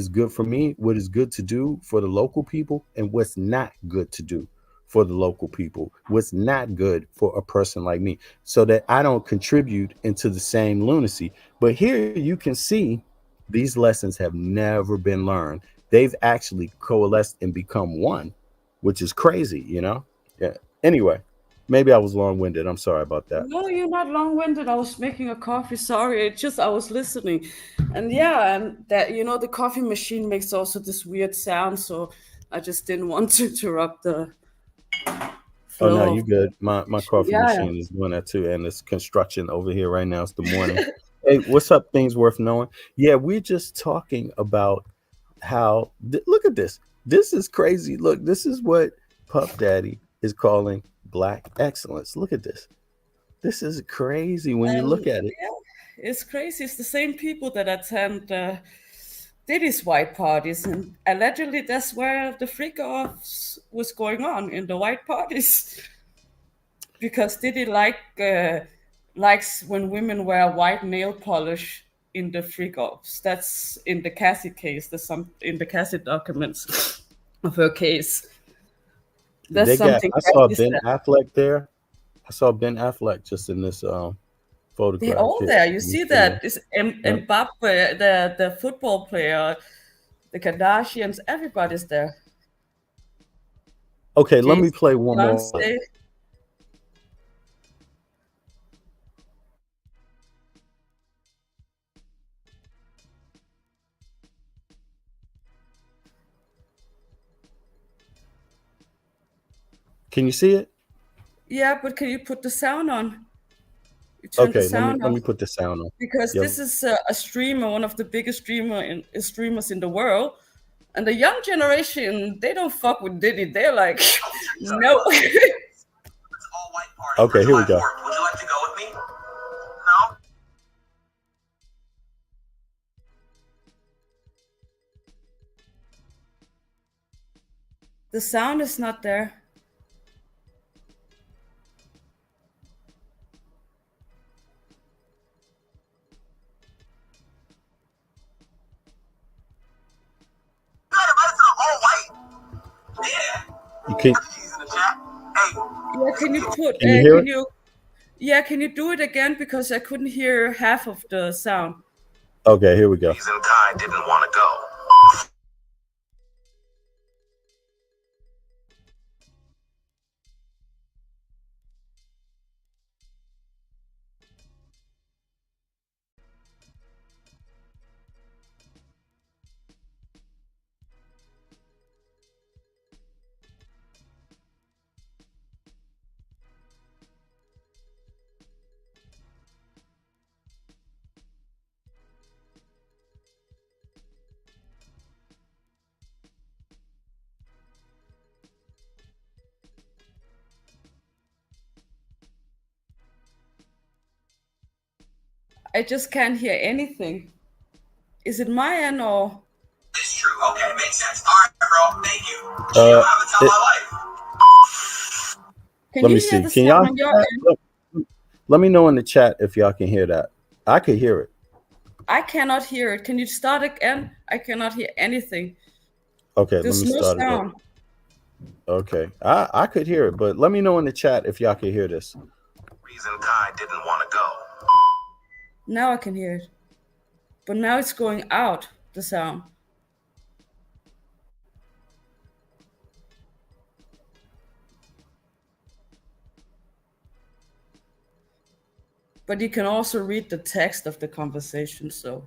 good for me, what is good to do for the local people, and what's not good to do for the local people, what's not good for a person like me, so that I don't contribute into the same lunacy. But here you can see these lessons have never been learned. They've actually coalesced and become one, which is crazy, you know? Yeah. Anyway, maybe I was long winded. I'm sorry about that. no, you're not long-winded. I was making a coffee. Sorry, it just I was listening, and yeah, and that the coffee machine makes also this weird sound. So I just didn't want to interrupt the Oh no, flow you of the good. My conversation. coffee Yeah, machine is doing that too, and it's construction over here right now. It's the morning. Hey, what's up? Things worth knowing. Yeah, we're just talking about how. Look at this. This is crazy. Look, this is what Puff Daddy is calling black excellence. Look at this. This is crazy when you look and at it. yeah, it's crazy. It's the same people that attend Diddy's white parties, and allegedly that's where the freak-offs was going on in the white parties. Because Diddy likes when women wear white nail polish in the freak-offs. That's in the Cassie case. There's some in the Cassie documents of her case. That's They got. something I that saw he Ben said. Affleck there. I saw Ben Affleck just in this They're photograph all here. there. You In this see video. that? Is Yeah. Mbappe, the football player, the Kardashians, everybody's there. Okay, let Jay, me play one more. Beyonce. Can you see it? Yeah, but can you put the sound on? You turn the Okay, let me sound let off. me put the sound on. Because Yep. this is a streamer, one of the biggest streamers in the world, and the young generation they don't fuck with Diddy. They're like, no. All white party for Okay, July here we July go. 4th. Would you like to go with me? No. The sound is not there. All white. Yeah. You can. She's in the chat. Hey. Yeah, can you put? Can you hear Can it? you? Yeah, can you do it again because I couldn't hear half of the sound. Okay, here we go. Reason Kai didn't want to go. I just can't hear anything. Is it my end or? It's true. Okay, makes sense. All right, bro. Thank you. You don't have to tell my life. Can Let you me hear see. the Can sound y'all on your hear end? that? Let me know in the chat if y'all can hear that. I could hear it. I cannot hear it. Can you start again? I cannot hear anything. Okay, let There's me no start it up. sound. Okay, I could hear it, but let me know in the chat if y'all can hear this. Reason Kai didn't want to go. Now I can hear it. but now it's going out, the sound. But you can also read the text of the conversation. So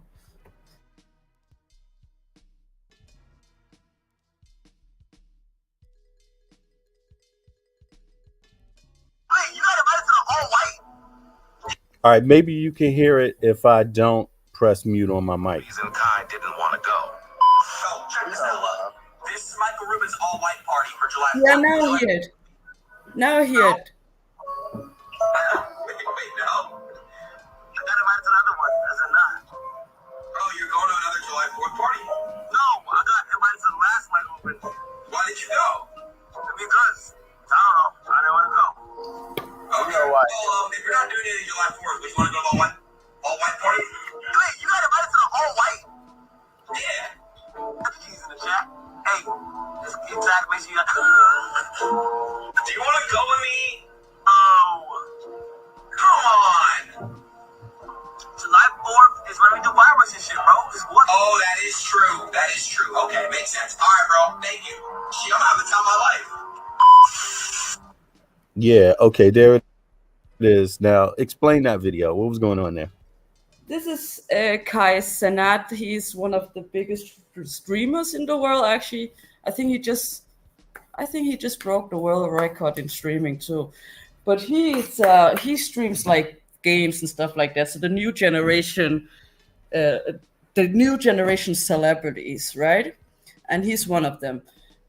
Wait, you got invited to the all white? All right, maybe you can hear it if I don't press mute on my mic. Reason Kai didn't want to go. So check this out. This is Michael Rubin's all white party for July 4th. yeah, now I hear it. Now I hear it. Wait, no. I got invited to the other one. Is it not? Oh, you're going to another July 4th party? No, I got invited to the last Michael Rubin. Why did you go? Because I don't know. I didn't want to go. Okay. Well, if you're not doing anything July 4th, would you want to go to the all white party? Wait, you got invited to the all white? Yeah. He's in the chat. Hey, just keep track. Make sure you got. Do you want to go with me? Oh, come on. July 4th is when we do fireworks and shit, bro. Oh, that is true. That is true. Okay, makes sense. All right, bro. Thank you. Shit, I'm gonna have the time of my life. Yeah, okay, there it is. Now, explain that video. What was going on there? This is Kai Sanat. He's one of the biggest streamers in the world. Actually, I think he just, I think he just broke the world record in streaming too. But he streams like games and stuff like that. So the new generation celebrities, right? And he's one of them.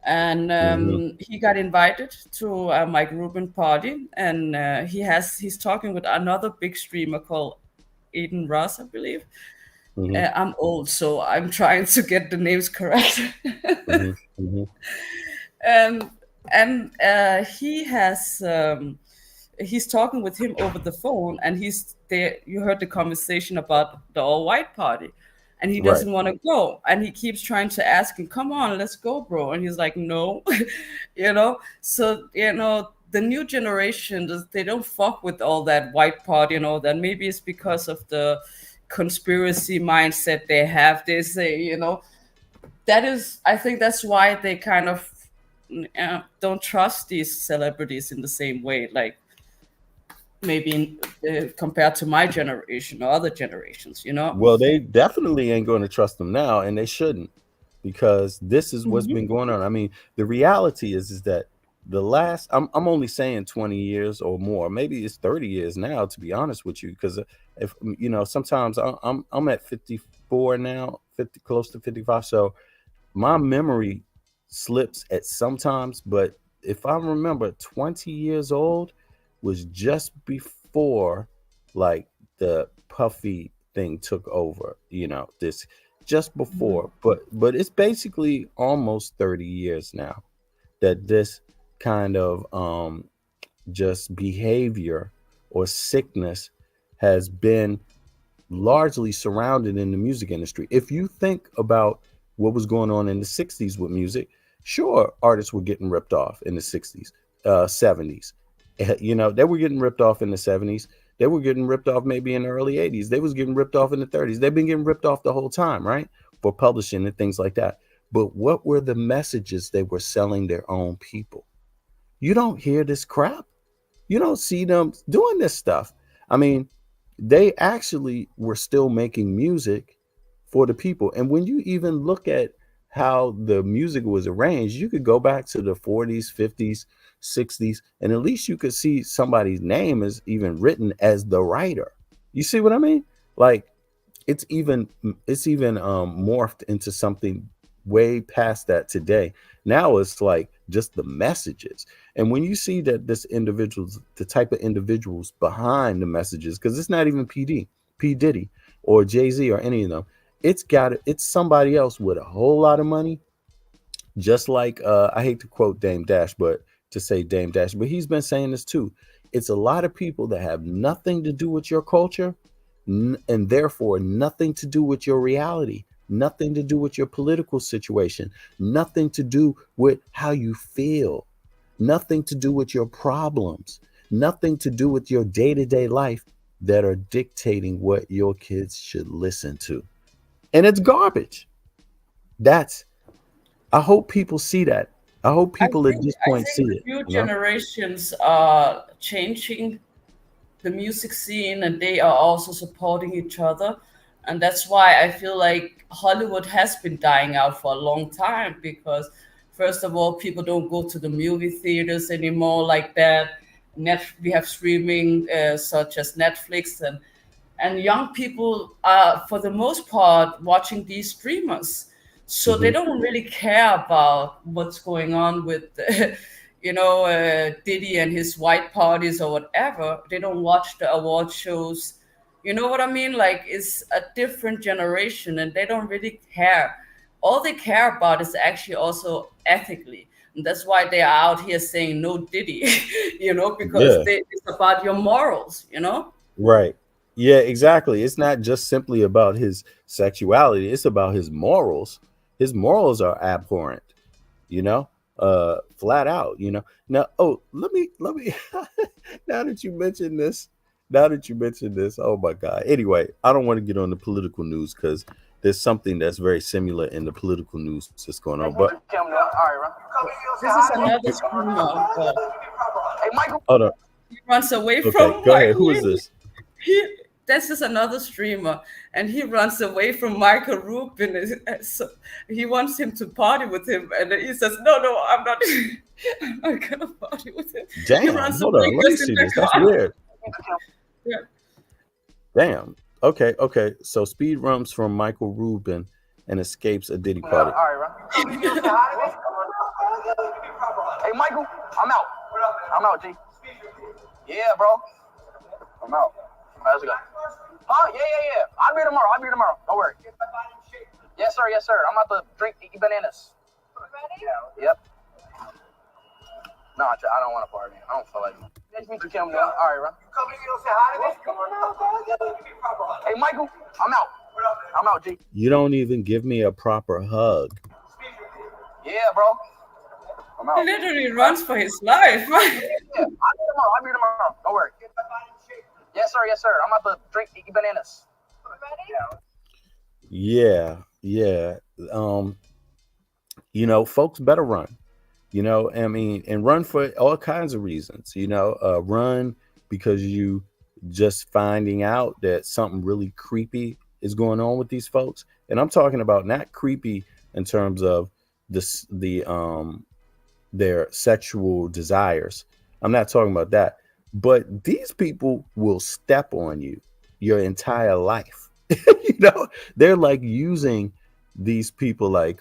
And Hmm. he got invited to a Mike Rubin party, and he's talking with another big streamer called Aiden Ross, I believe. Hmm. I'm old, so I'm trying to get the names correct. Hmm. Hmm. and he has he's talking with him over the phone, and he's there. You heard the conversation about the all white party, and he Right. doesn't want to go, and he keeps trying to ask him, "Come on, let's go, bro," and he's like, "No," So the new generation, they don't fuck with all that white party and all that. Maybe it's because of the conspiracy mindset they have. They say, that is, I think that's why they kind of don't trust these celebrities in the same way, like maybe compared to my generation or other generations. Well, they definitely ain't going to trust them now, and they shouldn't, because this is what's Hmm. been going on. I mean, the reality is that the last I'm only saying 20 years or more, maybe it's 30 years now, to be honest with you, because if sometimes I'm at 54 now, 50, close to 55, so my memory slips at sometimes, but if I remember, 20 years old was just before like the Puffy thing took over, this just before, but it's basically almost 30 years now that this kind of just behavior or sickness has been largely surrounded in the music industry. If you think about what was going on in the 60s with music, sure, artists were getting ripped off in the 60s, 70s. They were getting ripped off in the 70s. They were getting ripped off maybe in the early 80s. They was getting ripped off in the 30s. They've been getting ripped off the whole time, right? For publishing and things like that. But what were the messages they were selling their own people? You don't hear this crap. You don't see them doing this stuff. I mean, they actually were still making music for the people. And when you even look at how the music was arranged, you could go back to the 40s, 50s, 60s, and at least you could see somebody's name is even written as the writer. You see what I mean? Like it's even morphed into something way past that today. Now it's like just the messages. And when you see that this individuals, the type of individuals behind the messages, because it's not even P Diddy or Jay-Z or any of them, it's somebody else with a whole lot of money, just like I hate to quote Dame Dash, but to say Dame Dash, but he's been saying this too. It's a lot of people that have nothing to do with your culture, and therefore nothing to do with your reality, nothing to do with your political situation, nothing to do with how you feel, nothing to do with your problems, nothing to do with your day-to-day life, that are dictating what your kids should listen to. and it's garbage. That's I hope people see that. I hope I people at think this I point see think the it, new you know? generations are changing the music scene, and they are also supporting each other, and that's why I feel like Hollywood has been dying out for a long time, because first of all, people don't go to the movie theaters anymore like that. We have streaming such as Netflix, and young people are for the most part watching these streamers, so they Hmm. don't really care about what's going on with Diddy and his white parties or whatever. They don't watch the award shows. You know what I mean? Like, it's a different generation, and they don't really care. All they care about is actually also ethically, and that's why they are out here saying no Diddy. Because Yeah, it's about your morals. right. Yeah, exactly. It's not just simply about his sexuality, it's about his morals. His morals are abhorrent, you know? Flat out, you know. Now, oh, let me now that you mentioned this, oh my God. Anyway, I don't want to get on the political news because there's something that's very similar in the political news that's going on. But This is another streamer. Hey, Michael. hold on. He runs away Okay, from go ahead. Who Michael. is this? He This is another streamer, and he runs away from Michael Rubin. So he wants him to party with him, and then he says, "No, no, I'm not. I'm not gonna party with him." He Damn, runs hold away, on. Let me gets in see the this. That's car. weird. Yeah. Damn. Okay, okay. So speed runs from Michael Rubin and escapes a Diddy party. All right, bro. Hey, Michael, I'm out. I'm out, G. Yeah, bro. I'm out. All right, let's go. Huh? Yeah. I'll be here tomorrow. Don't worry. Yes, sir. I'm about to eat bananas. Ready? Yep. No, I don't want to party. I don't feel like it. Nice to meet you, Kim. All right, bro. You come here, you don't say hi to me? What's going on, bro? Hey, Michael, I'm out. I'm out, G. You don't even give me a proper hug. Yeah, bro. I'm He out. literally runs for his life. Yeah, I'll be here tomorrow. Don't worry. Yes, sir. I'm about to eat bananas. Ready? Yeah. Um, folks better run. I mean, and run for all kinds of reasons. Run because you just finding out that something really creepy is going on with these folks, and I'm talking about not creepy in terms of the their sexual desires. I'm not talking about that, but these people will step on you your entire life. They're like using these people like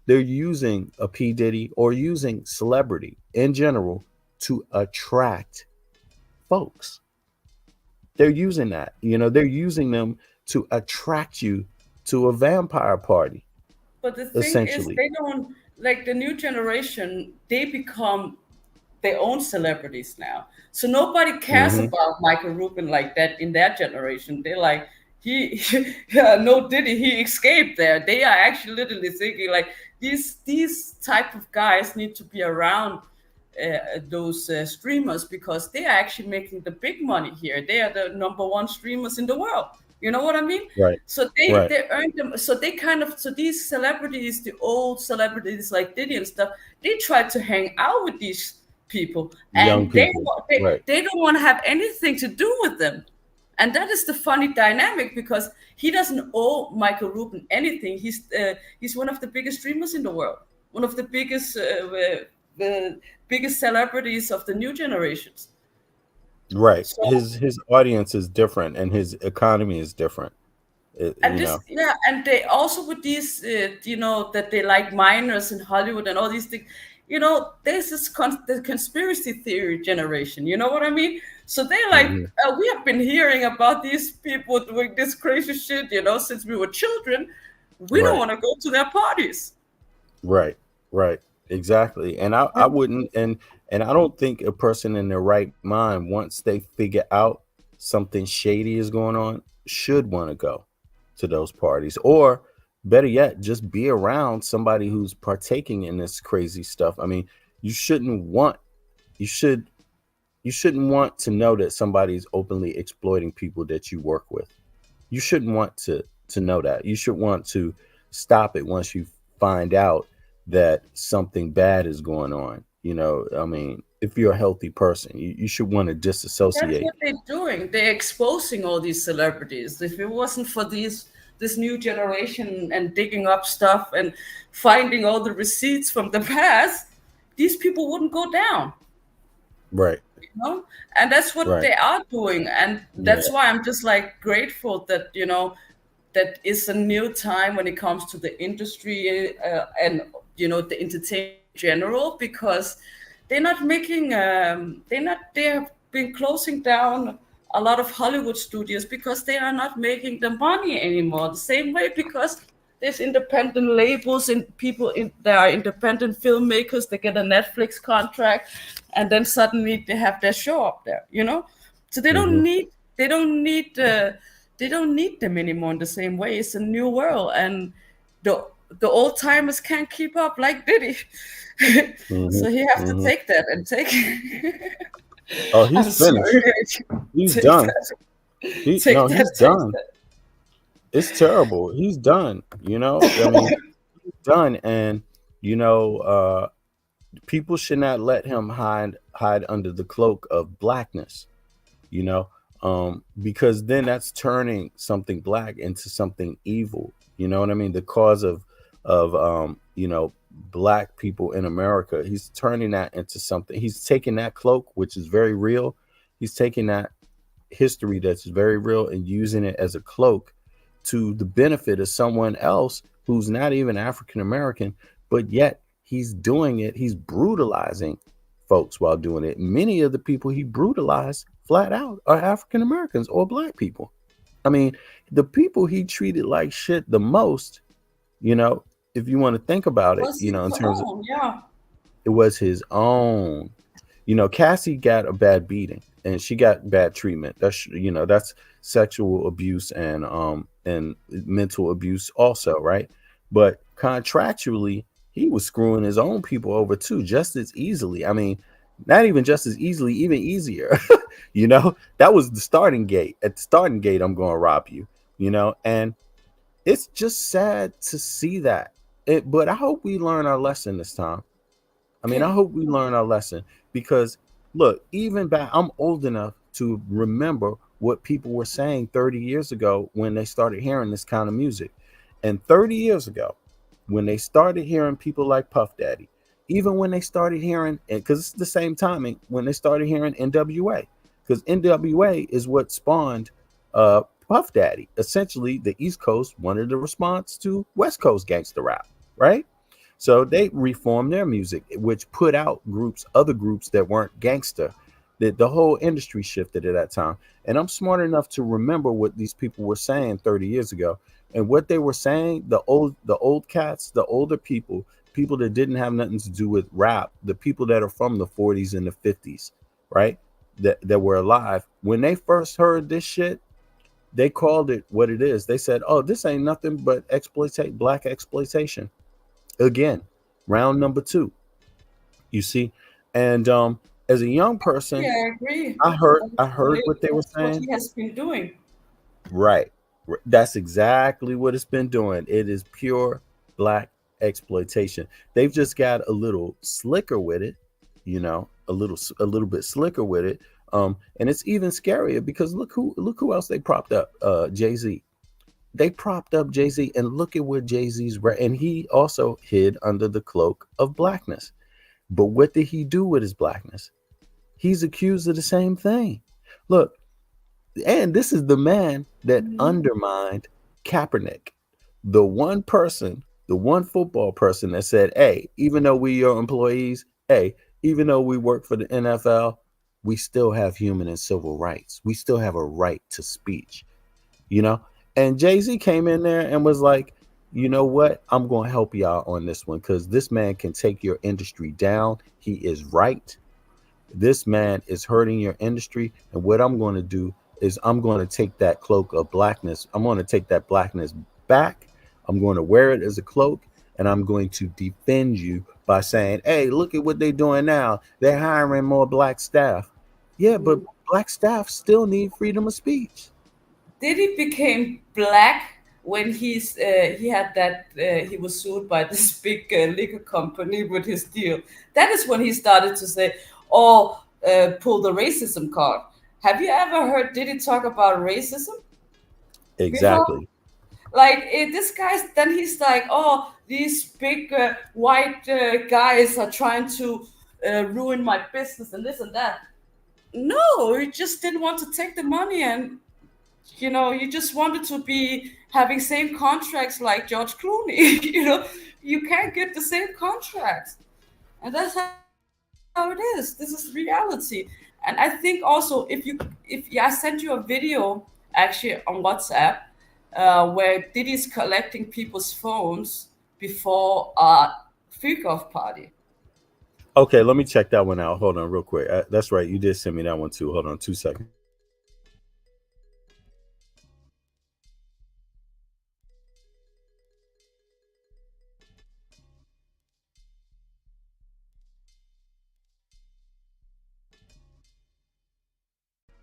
they're using a P. Diddy or using celebrity in general to attract folks. They're using that. They're using them to attract you to a vampire party, But the thing is, essentially. they don't like the new generation. They become their own celebrities now. So nobody cares Hmm. about Michael Rubin like that in their generation. They're like, yeah, no Diddy, he escaped there. They are actually literally thinking like these type of guys need to be around those streamers, because they are actually making the big money here. They are the number one streamers in the world. You know what I mean? Right. So they Right. they earn them. So they kind of, so these celebrities, the old celebrities like Diddy and stuff, they try to hang out with these people, Young and people. Right. they don't want to have anything to do with them. And that is the funny dynamic, because he doesn't owe Michael Rubin anything. He's one of the biggest streamers in the world, one of the biggest celebrities of the new generations. Right. So, His audience is different and his economy is different. It, and you this, know. yeah, and they also with these, that they like minors in Hollywood and all these things. This is the conspiracy theory generation. You know what I mean? So they like, Hmm. we have been hearing about these people doing this crazy shit, since we were children. We don't Right. want to go to their parties. Right. Right. Exactly. And I wouldn't and I don't think a person in their right mind, once they figure out something shady is going on, should want to go to those parties. Or better yet, just be around somebody who's partaking in this crazy stuff. I mean, you shouldn't want you should you shouldn't want to know that somebody's openly exploiting people that you work with. You shouldn't want to know that. You should want to stop it once you find out that something bad is going on. I mean, if you're a healthy person, you should want to That's disassociate. what they're doing. They're exposing all these celebrities. If it wasn't for this new generation and digging up stuff and finding all the receipts from the past, these people wouldn't go down. Right. Know? And that's what Right. they are doing. And Yeah. that's why I'm just like grateful that, that is a new time when it comes to the industry and, the entertainment in general, because they have been closing down a lot of Hollywood studios because they are not making the money anymore. The same way, because there's independent labels and people there are independent filmmakers. They get a Netflix contract, and then suddenly they have their show up there. So Hmm. they don't need them anymore in the same way. It's a new world, and the the old timers can't keep up like Diddy. Hmm. So he have to Hmm. take that and take. Oh, I'm he's finished. sorry. He's Take done. that. He Take no, that. he's Take done. that. It's terrible. He's done. I mean, he's done, and you know, people should not let him hide under the cloak of blackness. You know, because then that's turning something black into something evil. You know what I mean? The cause of black people in America. He's turning that into something. He's taking that cloak, which is very real. He's taking that history that's very real and using it as a cloak to the benefit of someone else who's not even African American, but yet he's doing it. He's brutalizing folks while doing it. Many of the people he brutalized flat out are African Americans or black people. I mean, the people he treated like shit the most, you know, if you want to think about it, Was his in terms of own, yeah. it was his own. Cassie got a bad beating and she got bad treatment. That's sexual abuse and mental abuse also, right? But contractually, he was screwing his own people over too, just as easily. I mean, not even just as easily, even easier. That was the starting gate. At the starting gate, I'm going to rob you. And it's just sad to see that. But I hope we learn our lesson this time. I mean, I Okay. hope we learn our lesson because look, even back, I'm old enough to remember what people were saying 30 years ago when they started hearing this kind of music. And 30 years ago, when they started hearing people like Puff Daddy, even when they started hearing, because it's the same timing when they started hearing NWA, because NWA is what spawned Puff Daddy. Essentially, the East Coast wanted a response to West Coast gangster rap, right? So they reformed their music, which put out other groups that weren't gangster. The whole industry shifted at that time. And I'm smart enough to remember what these people were saying 30 years ago. And what they were saying, the old cats, the older people that didn't have nothing to do with rap, the people that are from the 40s and the 50s, right? That were alive. When they first heard this shit, they called it what it is. They said, "Oh, this ain't nothing but black exploitation." Again, round number two, you see. And as a young person, Yeah, I agree. I heard what they were That's what saying. he has been doing. Right. That's exactly what it's been doing. It is pure black exploitation. They've just got a little slicker with it, a little bit slicker with it. And it's even scarier because look who else they propped up. Jay-Z. They propped up Jay-Z, and look at what and he also hid under the cloak of blackness. But what did he do with his blackness? He's accused of the same thing. Look, and this is the man that Mhm. undermined Kaepernick, the one person, the one football person that said, "Hey, even though we are employees, hey, even though we work for the NFL, we still have human and civil rights. We still have a right to speech." you know. And Jay Z came in there and was like, "You know what? I'm going to help y'all on this one because this man can take your industry down. He is right. This man is hurting your industry. And what I'm going to do is I'm going to take that cloak of blackness. I'm going to take that blackness back. I'm going to wear it as a cloak. And I'm going to defend you by saying, hey, look at what they're doing now. They're hiring more black staff. Yeah, but black staff still need freedom of speech. Diddy became black when he had that he was sued by this big liquor company with his deal. That is when he started to say, "Oh, pull the racism card." Have you ever heard Diddy talk about racism before? Exactly. Like this guy's then he's like, "Oh, these big white guys are trying to ruin my business and this and that." No, he just didn't want to take the money, and you just wanted to be having same contracts like George Clooney. You can't get the same contracts, and that's how it is. This is reality. And I think also, if I sent you a video actually on WhatsApp, where Diddy's collecting people's phones before a freak off party. Okay, let me check that one out. Hold on, real quick. That's right. You did send me that one too. Hold on, 2 seconds.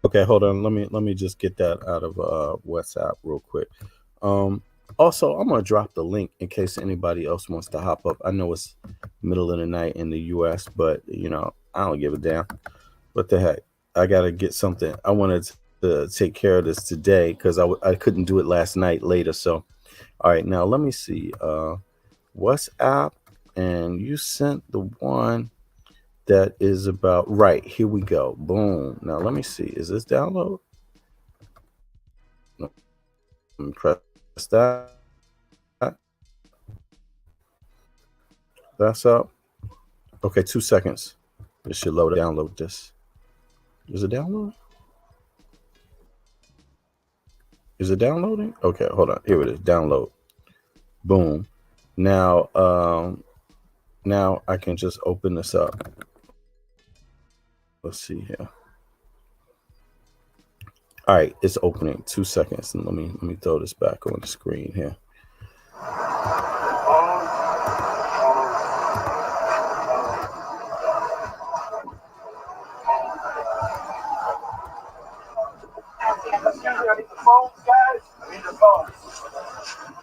Okay, hold on. Let me just get that out of WhatsApp real quick. Um, Also, I'm gonna drop the link in case anybody else wants to hop up. I know it's middle of the night in the U.S., but I don't give a damn. What the heck? I gotta get something. I wanted to take care of this today because I couldn't do it last night later. So, all right, now let me see. WhatsApp, and you sent the one that is about right. Here we go. Boom. Now let me see. Is this download? Let me press that. That's up. Okay, 2 seconds. It should load. Download this. Is it download? Is it downloading? Okay, hold on. Here it is. Download. Boom. Now, now I can just open this up. Let's see here. All right, it's opening. 2 seconds, and let me throw this back on the screen here. Excuse me, I need the phones, guys. I need the phones.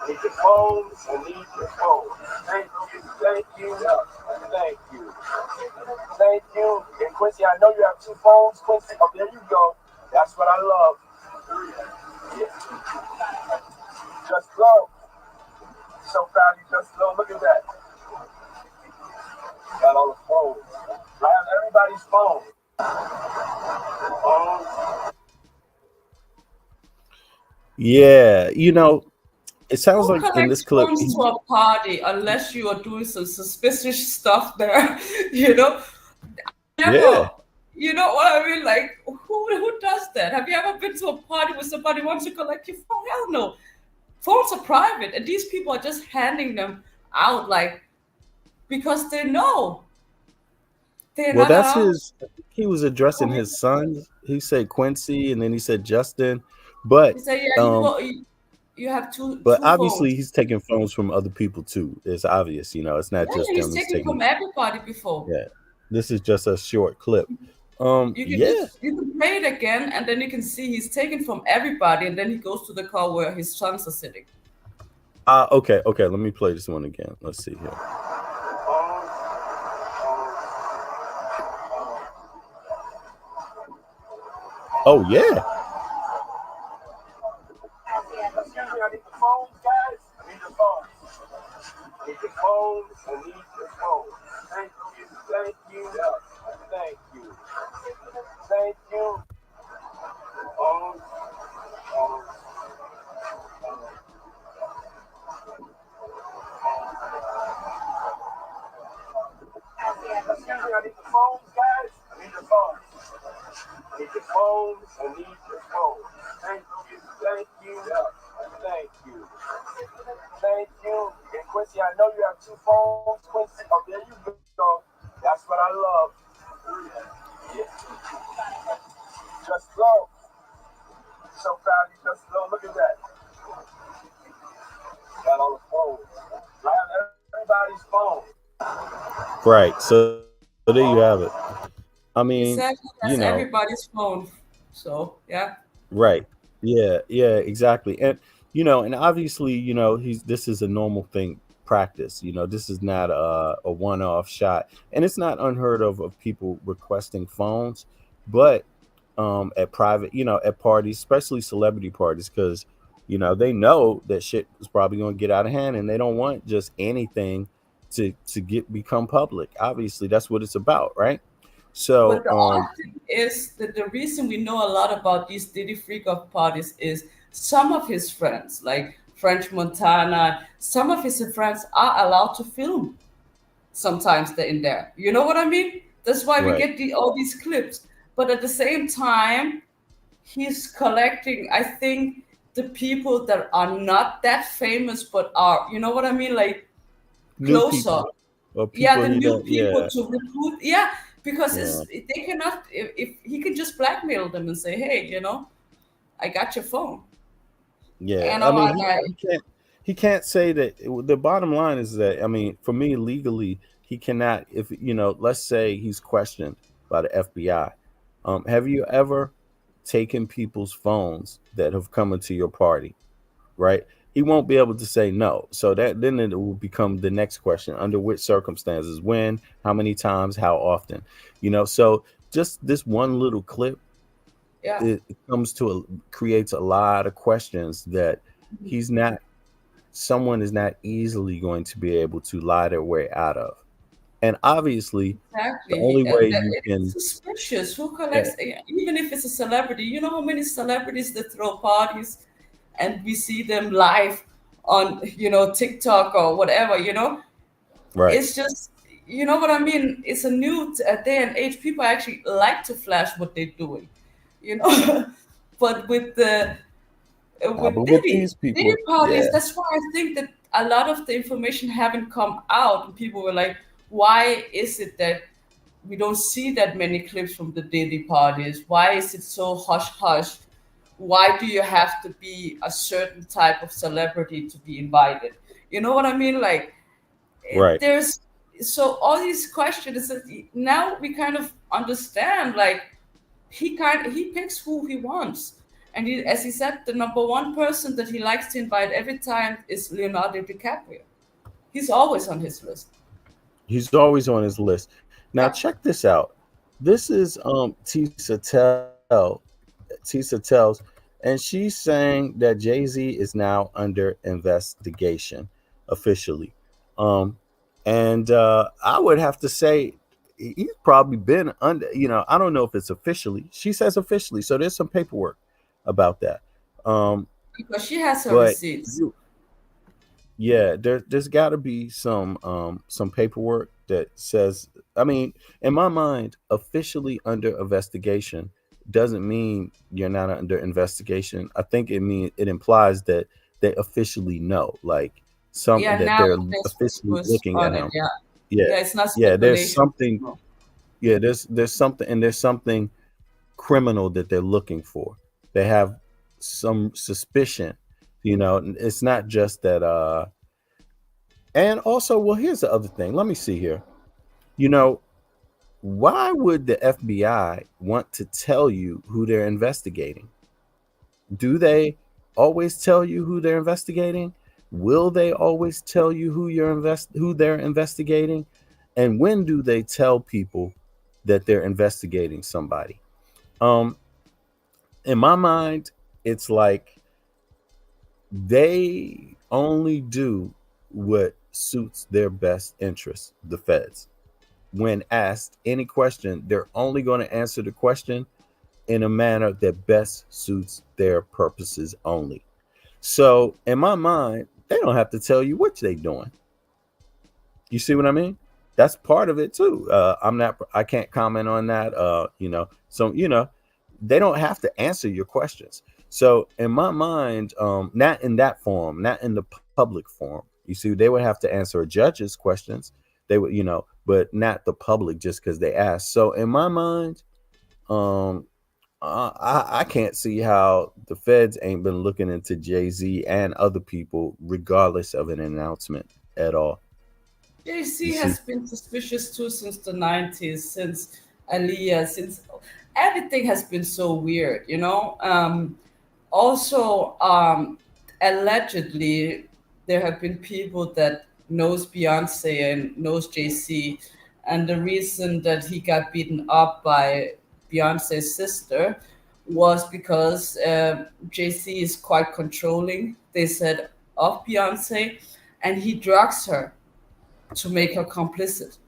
I need the phones. I need the phones. Thank you. Thank you. Thank you. Thank you. And Quincy, I know you have two phones. Quincy, oh, there you go. That's what I love. Yeah. Just go. So proud of you, just go. Look at that. Got all the phones. I have everybody's phone. Yeah, it sounds Who like in this collects clip. phones to a party unless you are doing some suspicious stuff there? you know, Yeah. Never. You know what I mean? Like, who does that? Have you ever been to a party where somebody wants to collect your phone? Hell no. Phones are private, and these people are just handing them out, like, because they know they're Well, not that's allowed. his. He was addressing his sons. He said Quincy, and then he said Justin, but He said, "Yeah, um, you have two but two obviously phones." he's taking phones from other people too. It's obvious, it's not Yeah, just yeah, he's them. He's taken taking. from everybody before. Yeah, this is just a short clip. Yeah. You can play it again, and then you can see he's taken from everybody, and then he goes to the car where his sons are sitting. Okay, okay. Let me play this one again. Let's see here. Oh yeah. Excuse me, I need the phones, guys. I need the phones. I need the phones. I need the phones. Thank you. Thank you. Thank you. Thank you. Phones. Phones. Excuse me, I need the phones, guys. I need the phones. I need the phones. I need the phones. Thank you. Thank you. Thank you. Thank you. And Quincy, I know you have two phones. Quincy, oh, there you go. That's what I love. Yeah. Just go. So proud of you, just go. Look at that. Got all the phones. I have everybody's phone. Right. So there you have it. I mean, Exactly, you that's know, everybody's phone. So yeah. right. Yeah, yeah, exactly. And And obviously, he's this is a normal thing practice. This is not a one-off shot, and it's not unheard of people requesting phones, but at private, at parties, especially celebrity parties, because they know that shit is probably going to get out of hand, and they don't want just anything to get become public. Obviously, that's what it's about, right? But So, the odd thing is that the reason we know a lot about these Diddy freak off parties is some of his friends, like French Montana, some of his friends are allowed to film. Sometimes they're in there. You know what I mean? That's why we right, get all these clips. But at the same time, he's collecting, I think, the people that are not that famous but are, you know what I mean? Like new closer. people or Yeah, people the he new don't, people yeah, to recruit. Yeah, because yeah. they cannot, if he can just blackmail them and say, hey, I got your phone. Yeah, And I I'm mean, like, he can't say that. The bottom line is that, I mean, for me, legally, he cannot. If let's say he's questioned by the FBI. Have you ever taken people's phones that have come into your party? Right? He won't be able to say no. So that then it will become the next question: under which circumstances, when, how many times, how often? So just this one little clip, yeah. it comes to creates a lot of questions that he's not someone is not easily going to be able to lie their way out of. And obviously, the Exactly. only way you It's can, suspicious. Who yeah, collects, even if it's a celebrity? You know how many celebrities that throw parties and we see them live on, TikTok or whatever? right, It's just, you know what I mean? It's a new day and age. People actually like to flash what they're doing, you know? But with but with these Diddy people, parties, yeah, that's why I think that a lot of the information haven't come out, and people were like, "Why is it that we don't see that many clips from the Diddy parties? Why is it so hush hush? Why do you have to be a certain type of celebrity to be invited?" You know what I mean? Like, right. there's so all these questions that now we kind of understand. Like, he picks who he wants, and as he said, the number one person that he likes to invite every time is Leonardo DiCaprio. He's always on his list. He's always on his list. Now Yeah, check this out. This is Tisa tells, and she's saying that Jay-Z is now under investigation officially. Um and I would have to say he's probably been under, I don't know if it's officially. She says officially, so there's some paperwork about that. Um because she has her but receipts. you Yeah, there's got to be some paperwork that says. I mean, in my mind, officially under investigation doesn't mean you're not under investigation. I think it implies that they officially know, like some Yeah, that now they're there's officially papers looking at on it. him. Yeah, Yeah, yeah, it's not yeah. There's speculation. something. No. Yeah, there's something, and there's something criminal that they're looking for. They have some suspicion. It's not just that. And also, well, here's the other thing. Let me see here. You know, why would the FBI want to tell you who they're investigating? Do they always tell you who they're investigating? Will they always tell you who they're investigating? And when do they tell people that they're investigating somebody? Um, in my mind, it's like they only do what suits their best interest, the feds. When asked any question, they're only going to answer the question in a manner that best suits their purposes only. So, in my mind, they don't have to tell you what they're doing. You see what I mean? That's part of it too. I can't comment on that. So they don't have to answer your questions. So in my mind, not in that form, not in the public form. You see, they would have to answer a judge's questions. They would, but not the public just because they asked. So in my mind, um, I can't see how the feds ain't been looking into Jay Z and other people, regardless of an announcement at all. You JC see, has been suspicious too since the 90s, since Aliyah, since everything has been so weird. Also, allegedly there have been people that knows Beyonce and knows Jay-Z, and the reason that he got beaten up by Beyonce's sister was because Jay-Z is quite controlling, they said, of Beyonce, and he drugs her to make her complicit.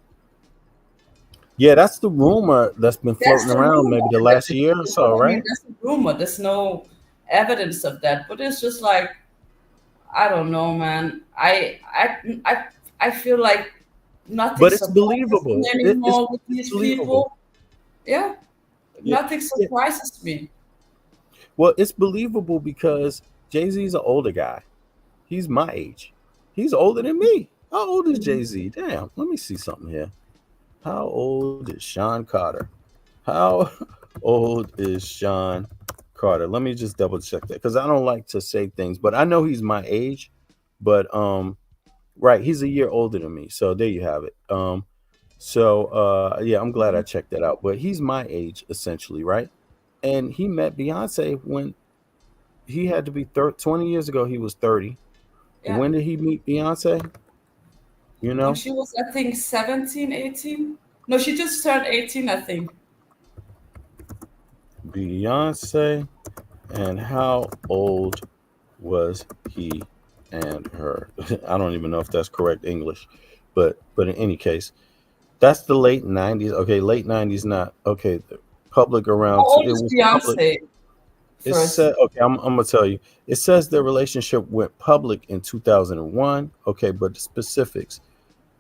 Yeah, that's the rumor that's been That's floating the around rumor, maybe the last allegedly. year or But so, I mean, right? that's a rumor. There's no evidence of that. But it's just like, I don't know, man. I feel like nothing But it's surprises me believable. anymore with It's these believable. people. Yeah, Yeah, nothing yeah. surprises me. Well, it's believable because Jay Z's an older guy. He's my age. He's older than me. How old is Jay Z? Damn. Let me see something here. How old is Sean Carter? How old is Sean Carter? Let me just double check that because I don't like to say things, but I know he's my age. But right, he's a year older than me. So there you have it. Yeah, I'm glad I checked that out. But he's my age essentially, right? And he met Beyonce when he had to be 20 years ago. He was 30. Yeah, When did he meet Beyonce? You when know, she was, I think, 17, 18. No, she just turned 18, I think. Beyonce, and how old was he and her? I don't even know if that's correct English, but in any case, that's the late '90s. Okay, late '90s, not okay. The public How around two. old It is was public. Beyonce It first? said, okay, I'm gonna tell you. It says their relationship went public in 2001. Okay, but the specifics.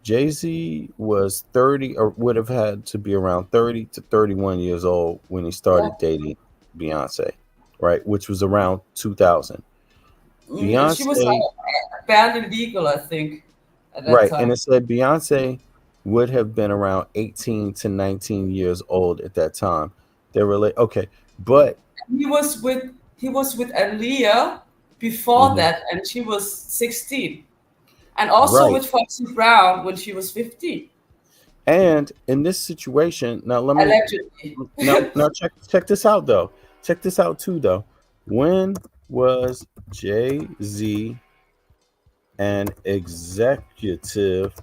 Jay Z was 30, or would have had to be around 30 to 31 years old when he Yeah. started dating Beyonce, right? Which was around 2000. She was Beyonce, barely legal, I think, at that right? And time. it said Beyonce would have been around 18 to 19 years old at that time. They were like, okay, but He was with Aaliyah before mhm, that, and she was 16, and also right. with Foxy Brown when she was 15, And in this situation, now let me allegedly. now check this out though. Check this out too though. When was Jay Z an executive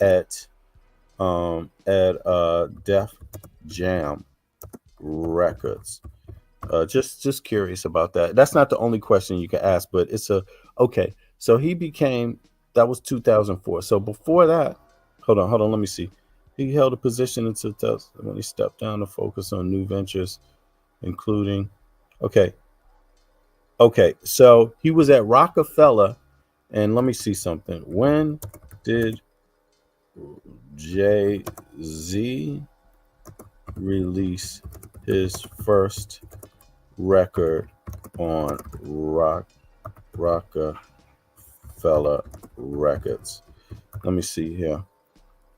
at Def Jam Records? Just curious about that. That's not the only question you can ask, but it's a okay. So he became that was 2004. So before that, hold on, let me see. He held a position in 2000 when he stepped down to focus on new ventures, including okay, okay. So he was at Rockefeller, and let me see something. When did Jay Z release his first record on Rockefeller Records? Let me see here.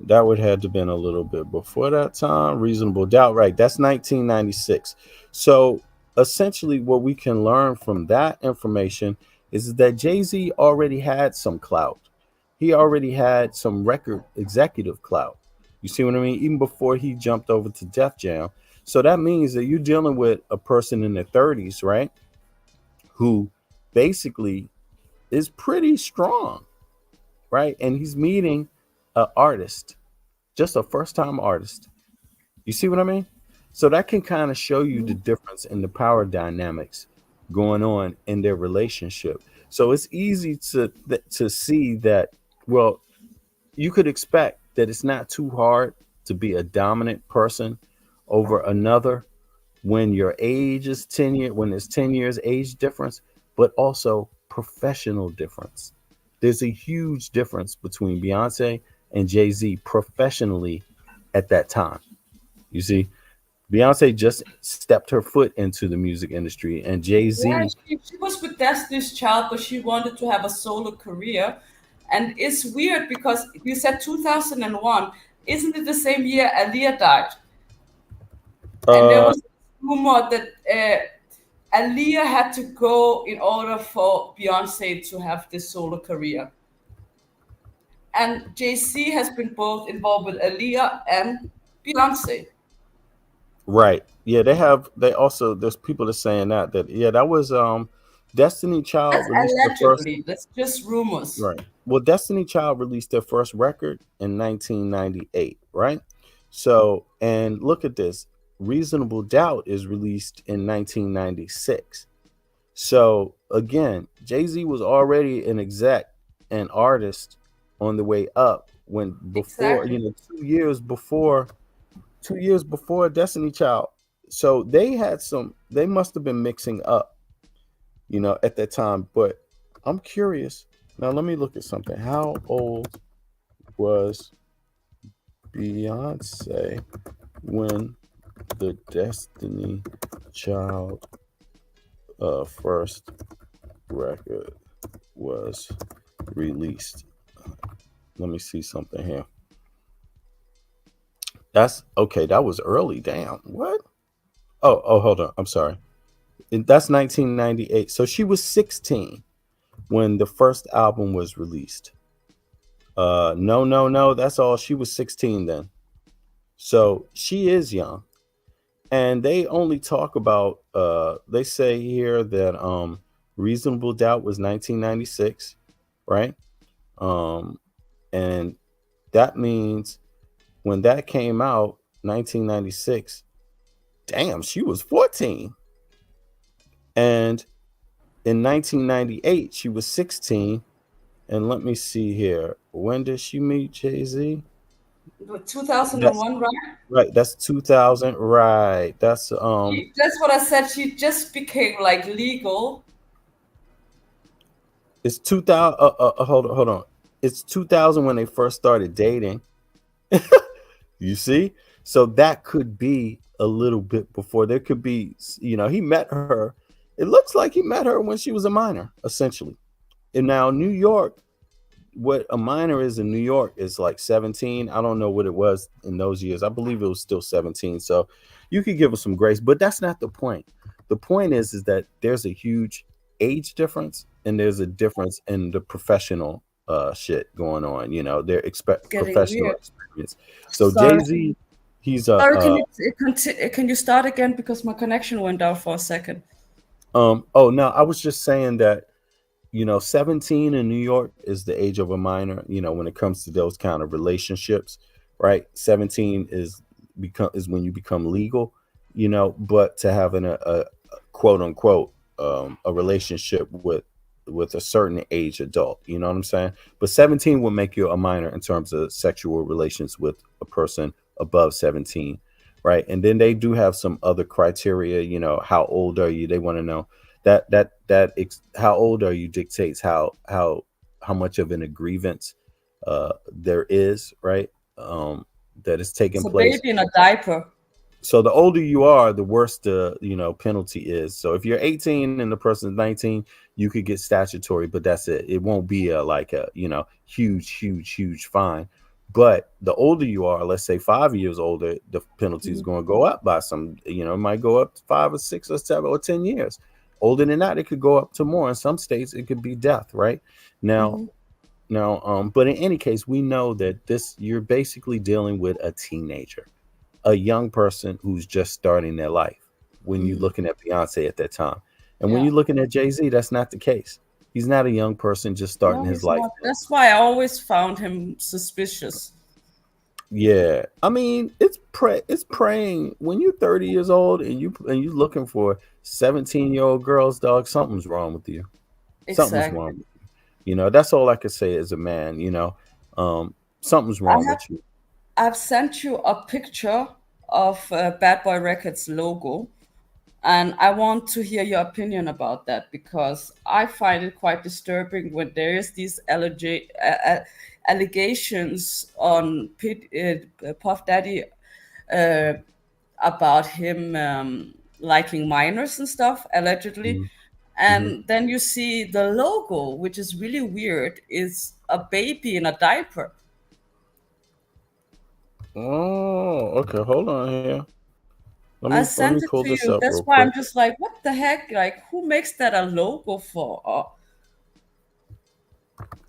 That would have to been a little bit before that time. Reasonable doubt, right? That's 1996. So essentially, what we can learn from that information is that Jay Z already had some clout. He already had some record executive clout. You see what I mean? Even before he jumped over to Def Jam. So that means that you're dealing with a person in their 30s, right? Who basically is pretty strong, right? And he's meeting an artist, just a first time artist. You see what I mean? So that can kind of show you the difference in the power dynamics going on in their relationship. So it's easy to see that, well, you could expect that it's not too hard to be a dominant person over another when your age is 10 years, when there's 10 years age difference, but also professional difference. There's a huge difference between Beyonce and Jay-Z professionally at that time. You see, Beyonce just stepped her foot into the music industry, and Yeah, Jay-Z, she was with Destiny's Child, but she wanted to have a solo career. And it's weird because you said 2001. Isn't it the same year Aaliyah died? And there uh, was rumor that Aaliyah had to go in order for Beyonce to have this solo career. And Jay-Z has been both involved with Aaliyah and Beyonce. right. Yeah, they also there's people that saying that yeah, that was Destiny That's Child released their first. allegedly. That's just rumors. Right. Well, Destiny Child released their first record in 1998, right? So, and look at this. Reasonable Doubt is released in 1996. So, again, Jay-Z was already an exec and artist on the way up when before, Exactly. 2 years before Destiny Child. So, they must have been mixing up, at that time, but I'm curious. Now, let me look at something. How old was Beyonce when the Destiny Child first record was released? Let me see something here. That's okay. That was early. Damn. What? Oh, hold on. I'm sorry. That's 1998. So she was 16 when the first album was released. No, no, no. That's all. She was 16 then. So she is young. And they only talk about they say here that Reasonable Doubt was 1996, right? Um and that means when that came out 1996, damn, she was 14. And in 1998 she was 16. And let me see here. When did she meet Jay-Z? That's 2001, right? right. That's 2000. Right. That's what I said. She just became like legal. It's 2000. Hold on. It's 2000 when they first started dating. You see? So that could be a little bit before. There could be, he met her. It looks like he met her when she was a minor, essentially. And now New York, what a minor is in New York is like 17. I don't know what it was in those years. I believe it was still 17. So you could give us some grace, but that's not the point. The point is that there's a huge age difference and there's a difference in the professional shit going on. Their It's getting professional weird. experience. So Sorry. Jay-Z, he's Sorry, can you start again because my connection went out for a second. oh no, I was just saying that 17 in New York is the age of a minor, when it comes to those kind of relationships, right? 17 is when you become legal, but to having a quote unquote a relationship with a certain age adult, you know what I'm saying? But 17 will make you a minor in terms of sexual relations with a person above 17, right? And then they do have some other criteria, how old are you? They want to know how old are you dictates how much of an grievance there is, right? That is taking It's a place. baby in a diaper. So the older you are, the worse the penalty is. So if you're 18 and the person's 19, you could get statutory, but that's it. It won't be like a huge fine. But the older you are, let's say 5 years older, the penalty is Mhm. going to go up by some. It might go up to 5 or 6 or 7 or 10 years. Older than that, it could go up to more. In some states, it could be death. Right now, Mhm. but in any case, we know that you're basically dealing with a teenager, a young person who's just starting their life when you're Mhm. looking at Beyonce at that time. And when Yeah. you're looking at Jay-Z, that's not the case. He's not a young person just starting No, his he's life not. yet. That's why I always found him suspicious. Yeah. I mean, it's praying when you're 30 years old and you looking for 17-year-old girls, dog, something's wrong with you. Something's Exactly. wrong. That's all I could say as a man, something's I wrong have with you. I've sent you a picture of Bad Boy Records logo, and I want to hear your opinion about that because I find it quite disturbing when there is these allegations on Puff Daddy uh, about him liking minors and stuff, allegedly. Mhm. Mhm. And then you see the logo, which is really weird, is a baby in a diaper. Oh, okay. Hold on here. I Let me sent it pull to this you. up That's real why quick. I'm just like, what the heck? Like, who makes that a logo for?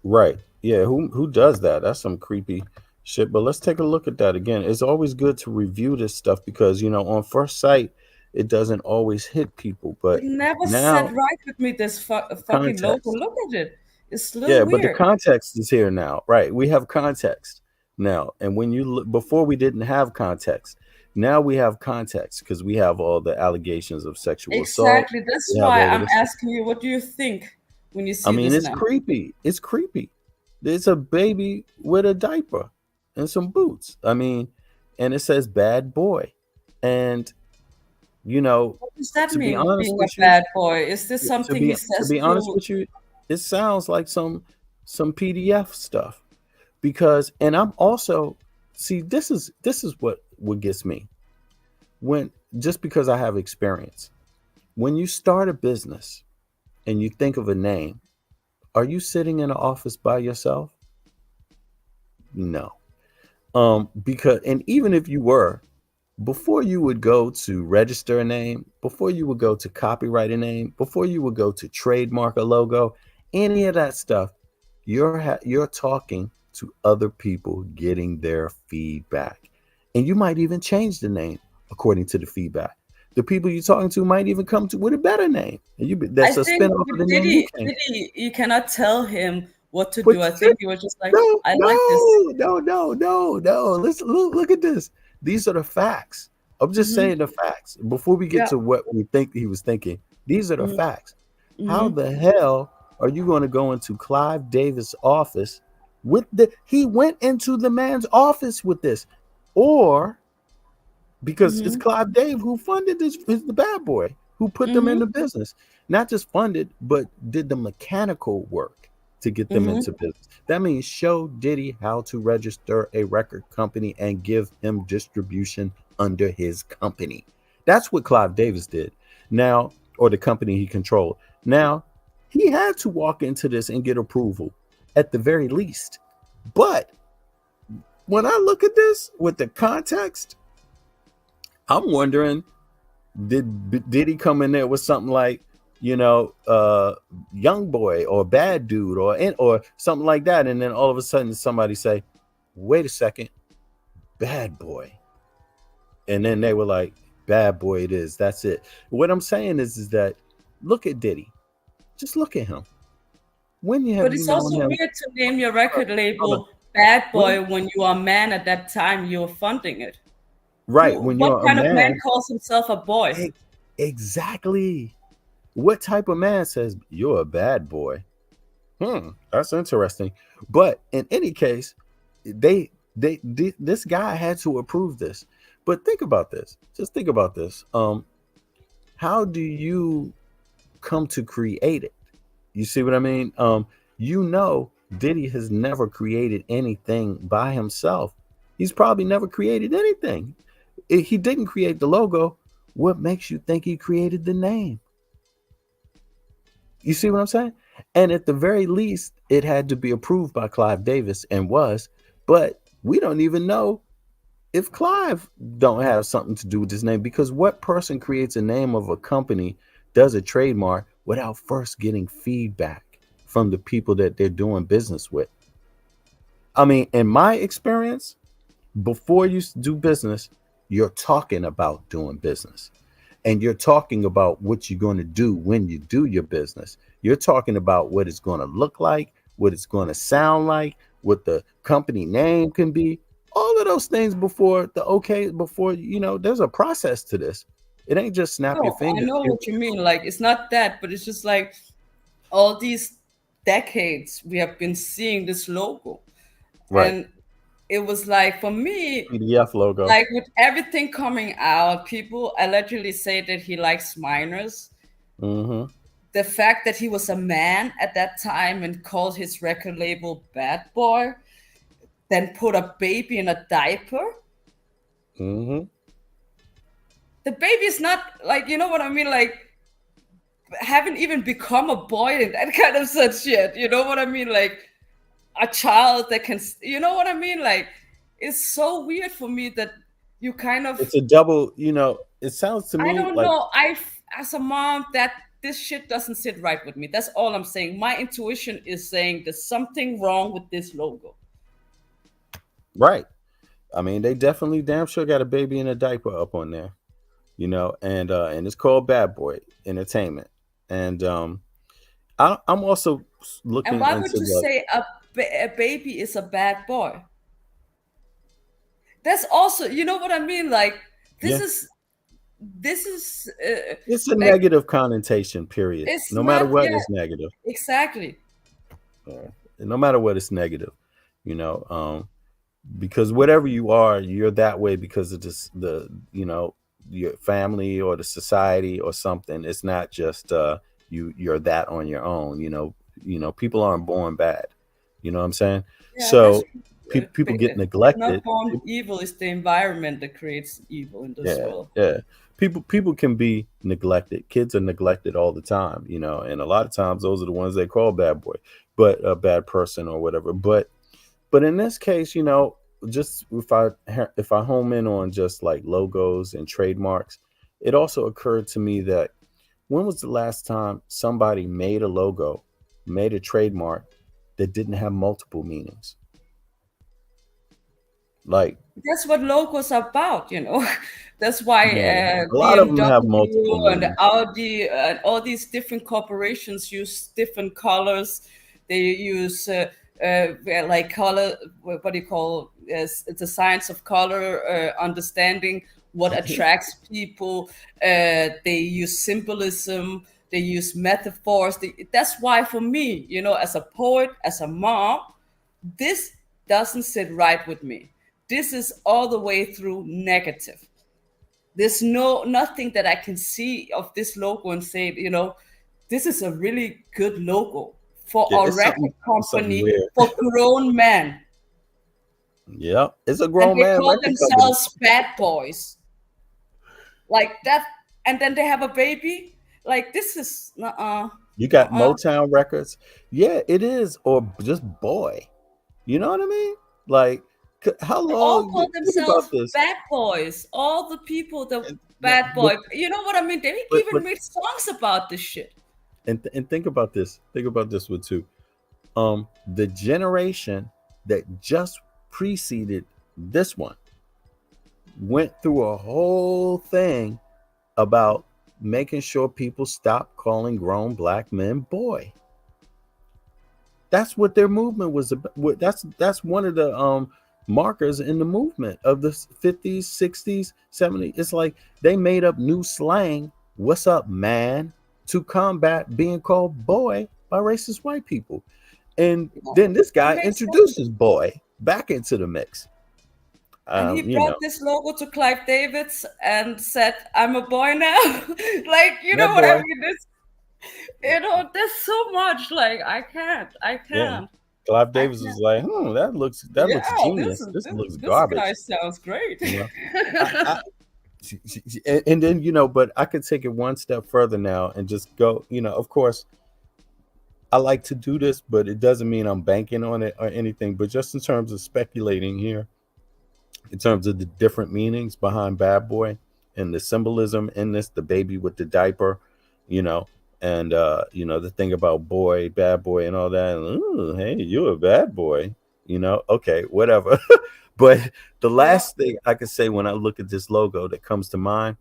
Right. Yeah, who does that? That's some creepy shit. But let's take a look at that again. It's always good to review this stuff because, on first sight, it doesn't always hit people. It But never sat now right with me. This fucking logo. context. Look at it. It's a little Yeah, but the weird. context is here now, right? We have context now. And when you look, before we didn't have context. Now we have context because we have all the allegations of sexual assault. Exactly. That's We have why all of I'm this stuff. asking you. What do you think when you I see mean, this it's now? creepy. It's creepy. There's a baby with a diaper and some boots. I mean, and it says bad boy. And, you know, What does that to be mean, honest being a with you, bad boy? Is this to something be he to says be honest to? with you, it sounds like some PDF stuff. Because and I'm also see this is what gets me. When just because I have experience. When you start a business and you think of a name, are you sitting in an office by yourself? No. Because and even if you were, before you would go to register a name, before you would go to copyright a name, before you would go to trademark a logo, any of that stuff, you're talking to other people, getting their feedback, and you might even change the name according to the feedback. The people you're talking to might even come to with a better name, and I that's a think spin off of with the name you Diddy, came. Diddy, you cannot tell him what to But do. I think he was just like, no, I like this. no, no, no, no, no. Let's look at this. These are the facts. I'm just Mm-hmm. saying the facts. Before we get Yeah. to what we think he was thinking, these are the Mm-hmm. facts. How Mm-hmm. the hell are you going to go into Clive Davis' office with the he went into the man's office with this? Or because it's Mm-hmm. Clive Dave who funded this is the bad boy who put them Mm-hmm. into business. Not just funded, but did the mechanical work to get them Mm-hmm. into business. That means show Diddy how to register a record company and give him distribution under his company. That's what Clive Davis did. Now, or the company he controlled. Now, he had to walk into this and get approval at the very least. But when I look at this with the context, I'm wondering did he come in there with something like young boy or bad dude or something like that, and then all of a sudden somebody say, wait a second, bad boy, and then they were like, bad boy it is, that's it. What I'm saying is that look at Diddy, just look at him. When have But you it's known also him? weird to name your Hold on, record hold on. label Bad When Boy when you are a man at that time you're funding it. right Who? when What you're a kind of man man, calls himself a boy? exactly, what type of man says you're a bad boy? That's interesting. But in any case, this guy had to approve this. But think about this. Just think about this. How do you come to create it? You see what I mean? Diddy has never created anything by himself. He's probably never created anything. If he didn't create the logo, what makes you think he created the name? You see what I'm saying? And at the very least, it had to be approved by Clive Davis and was, but we don't even know if Clive don't have something to do with this name, because what person creates a name of a company, does a trademark without first getting feedback from the people that they're doing business with? I mean, in my experience, before you do business, you're talking about doing business, and you're talking about what you're going to do when you do your business. You're talking about what it's going to look like, what it's going to sound like, what the company name can be, all of those things before before there's a process to this. It ain't just snap your No, I fingers, know here what we you go. mean. Like, it's not that, but it's just like all these decades we have been seeing this logo. Right. And it was like, for me, PDF logo. like with everything coming out, people allegedly say that he likes minors. Mm-hmm. The fact that he was a man at that time and called his record label Bad Boy, then put a baby in a diaper. Mm-hmm. The baby is not like, you know what I mean? Like, haven't even become a boy and that kind of such shit. You know what I mean? Like a child that can, you know what I mean? Like, it's so weird for me that you kind of, It's a double, it sounds to I me don't like know. As a mom, that this shit doesn't sit right with me. That's all I'm saying. My intuition is saying there's something wrong with this logo. right. I mean, they definitely damn sure got a baby in a diaper up on there. and it's called Bad Boy Entertainment. And I'm also And looking why would into you the say a baby is a bad boy? That's also, you know what I mean? Like, this yeah, is this is it's a like, negative connotation. Period. it's No matter not, what, yeah, it's negative. exactly. Yeah. No matter what, it's negative. You know, because whatever you are, you're that way because of this, your family or the society or something. It's not just you're that on your own. People aren't born bad. You know what I'm saying? Yeah, that's So true. people get You're not neglected. born evil. It's the environment that creates evil in this Yeah, world. yeah. People can be neglected. Kids are neglected all the time, and a lot of times those are the ones they call bad boy, but a bad person or whatever. But in this case, just if I home in on just like logos and trademarks, it also occurred to me that when was the last time somebody made a logo, made a trademark that didn't have multiple meanings? Like, That's what logos are about, you know. That's why no, a lot of them have multiple BMW and meanings. Audi and all these different corporations use different colors. They use well, like color. What do you call? It's a science of color, understanding what attracts people. They use symbolism. They use metaphors. That's why, for me, as a poet, as a mom, this doesn't sit right with me. This is all the way through negative. There's nothing that I can see of this logo and say, this is a really good logo for Yeah, a it's record something company weird. for grown men. Yeah, it's a And grown they man call record company. themselves bad boys. Like that, and then they have a baby. Like, this is You got uh Motown Records. Yeah, it is, or just boy. You know what I mean? Like, how They all long? call Think about themselves this. bad boys. All the people, the No, bad boy. You know what I mean? They but even made songs about this shit. and think about this. Think about this one too. The generation that just preceded this one went through a whole thing about making sure people stop calling grown black men boy. That's what their movement was about. That's one of the markers in the movement of the 50s, 60s, 70s. It's like they made up new slang, what's up, man, to combat being called boy by racist white people. And then this It guy makes sense. introduces boy back into the mix. And he You brought know, this logo to Clive Davids and said, "I'm a boy now." Like, you that know what I boy, mean? There's so much. Like, I yeah. can't, Clive I Davis was can't. like, that looks Yeah, genius. This looks this guy garbage. sounds great. You know, I, and then but I could take it one step further now and just go. Of course, I like to do this, but it doesn't mean I'm banking on it or anything. But just in terms of speculating here, in terms of the different meanings behind Bad Boy and the symbolism in this, the baby with the diaper, you know, and the thing about boy, bad boy, and all that. Ooh, hey, you're a bad boy. Okay, whatever. But the Yeah, last thing I could say when I look at this logo that comes to mind,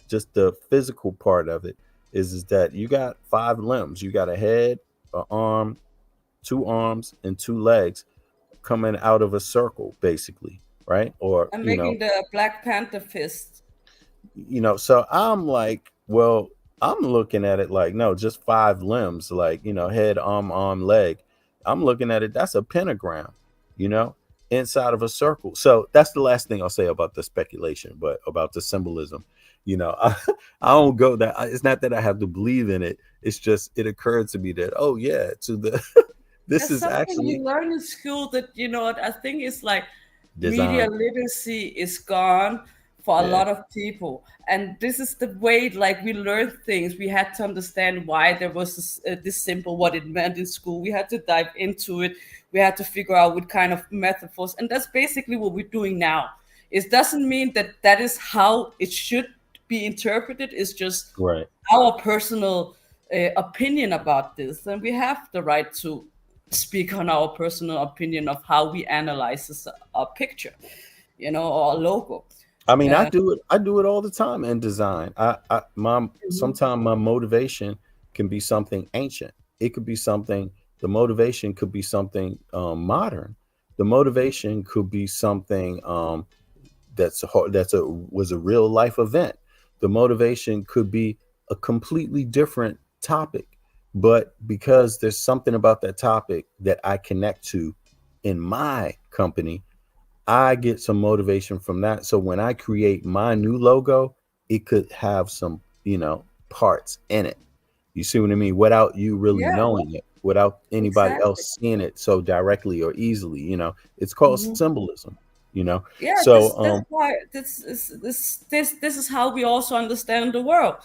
just the physical part of it, is that you got five limbs. You got a head, an arm, two arms, and two legs coming out of a circle, basically, right? Or I'm making the Black Panther fist. so I'm like, well, I'm looking at it like, no, just five limbs, like, head, arm, leg. I'm looking at it, that's a pentagram, you know, inside of a circle. So that's the last thing I'll say about the speculation, but about the symbolism. I don't go that. It's not that I have to believe in it. It's just it occurred to me that, oh yeah, to the this There's is something actually you learn in school that, what I think is like, media design. literacy is gone for a Yeah, lot of people. And this is the way, like, we learn things. We had to understand why there was this symbol, what it meant in school. We had to dive into it. We had to figure out what kind of metaphors. And that's basically what we're doing now. It doesn't mean that that is how it should be interpreted. It's just right. our personal opinion about this, and we have the right to speak on our personal opinion of how we analyze a picture, or a logo. I mean, I Yeah. do it. I do it all the time in design. My Mhm. sometimes my motivation can be something ancient. It could be something. The motivation could be something modern. The motivation could be something that's a was a real life event. The motivation could be a completely different topic, but because there's something about that topic that I connect to in my company, I get some motivation from that. So when I create my new logo, it could have some, parts in it. You see what I mean? Without you really Yeah, knowing it, without anybody exactly. else seeing it so directly or easily, it's called Mhm. symbolism, you know. Yeah, So that's why this is how we also understand the world.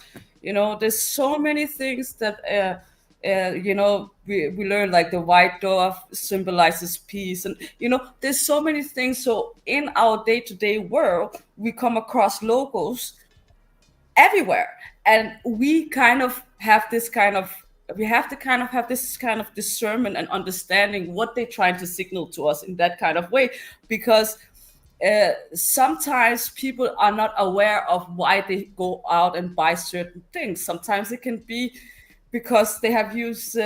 There's so many things that we learn, like the white dove symbolizes peace, and there's so many things. So in our day-to-day world, we come across logos everywhere, and we kind of have this kind of we have to kind of have this kind of discernment and understanding what they're trying to signal to us in that kind of way, because sometimes people are not aware of why they go out and buy certain things. Sometimes it can be because they have used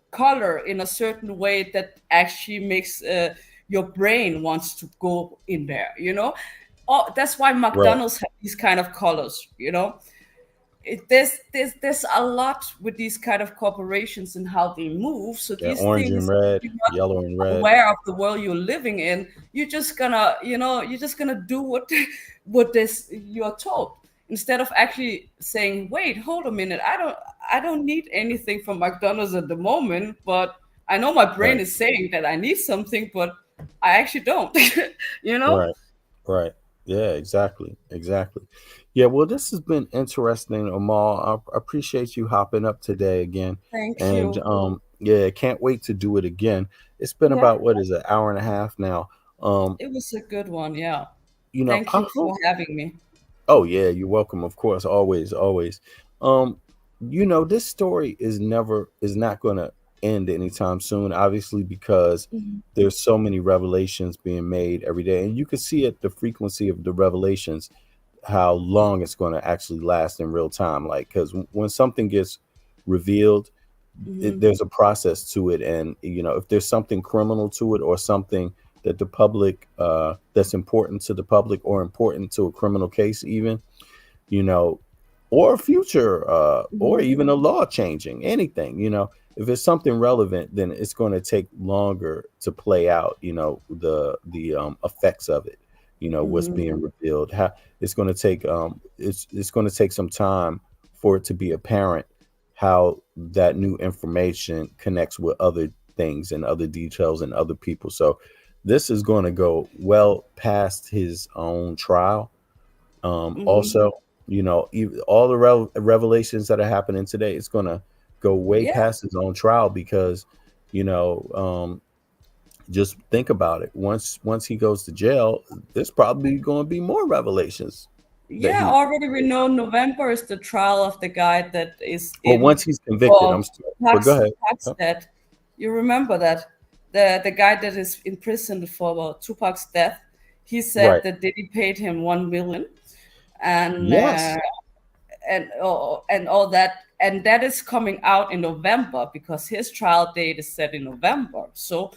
color in a certain way that actually makes your brain wants to go in there. That's why right, McDonald's have these kind of colors. There's a lot with these kind of corporations and how they move. So yeah, these orange and things, red, if you're not yellow and red, aware of the world you're living in, you're just gonna do what this you're told, instead of actually saying, wait, hold a minute, I don't need anything from McDonald's at the moment, but I know my brain right, is saying that I need something, but I actually don't. you know right. Right. Yeah, exactly. Exactly. Yeah, well, this has been interesting, Amal. I appreciate you hopping up today again. Thank And you. yeah, can't wait to do it again. It's been Yeah, about what is it, hour and a half now. Um, it was a good one. Yeah. Thank I you hope. for having me. Oh yeah, you're welcome, of course, always, always. Um, this story is not gonna end anytime soon, obviously, because Mhm. there's so many revelations being made every day. And you can see it, the frequency of the revelations, how long it's going to actually last in real time. Like, because when something gets revealed, Mhm. there's a process to it, and if there's something criminal to it, or something that the public that's important to the public, or important to a criminal case even, you know, or future, or Mhm. even a law changing, anything, if it's something relevant, then it's going to take longer to play out, the effects of it, what's Mhm. being revealed, how it's going to take, it's going to take some time for it to be apparent how that new information connects with other things and other details and other people. So this is going to go well past his own trial. Mhm. Also, all the revelations that are happening today, it's going to go way Yeah. past his own trial, because, you know, um, just think about it. Once he goes to jail, there's probably going to be more revelations that Yeah. he. Already we know November is the trial of the guy that is Well, in once he's convicted, for I'm sorry, but go ahead. Oh, Tupac's. You remember that the guy that is in prison for Tupac's death. He said right. that Diddy paid him 1 million, and Yes. all that, and that is coming out in November because his trial date is set in November. So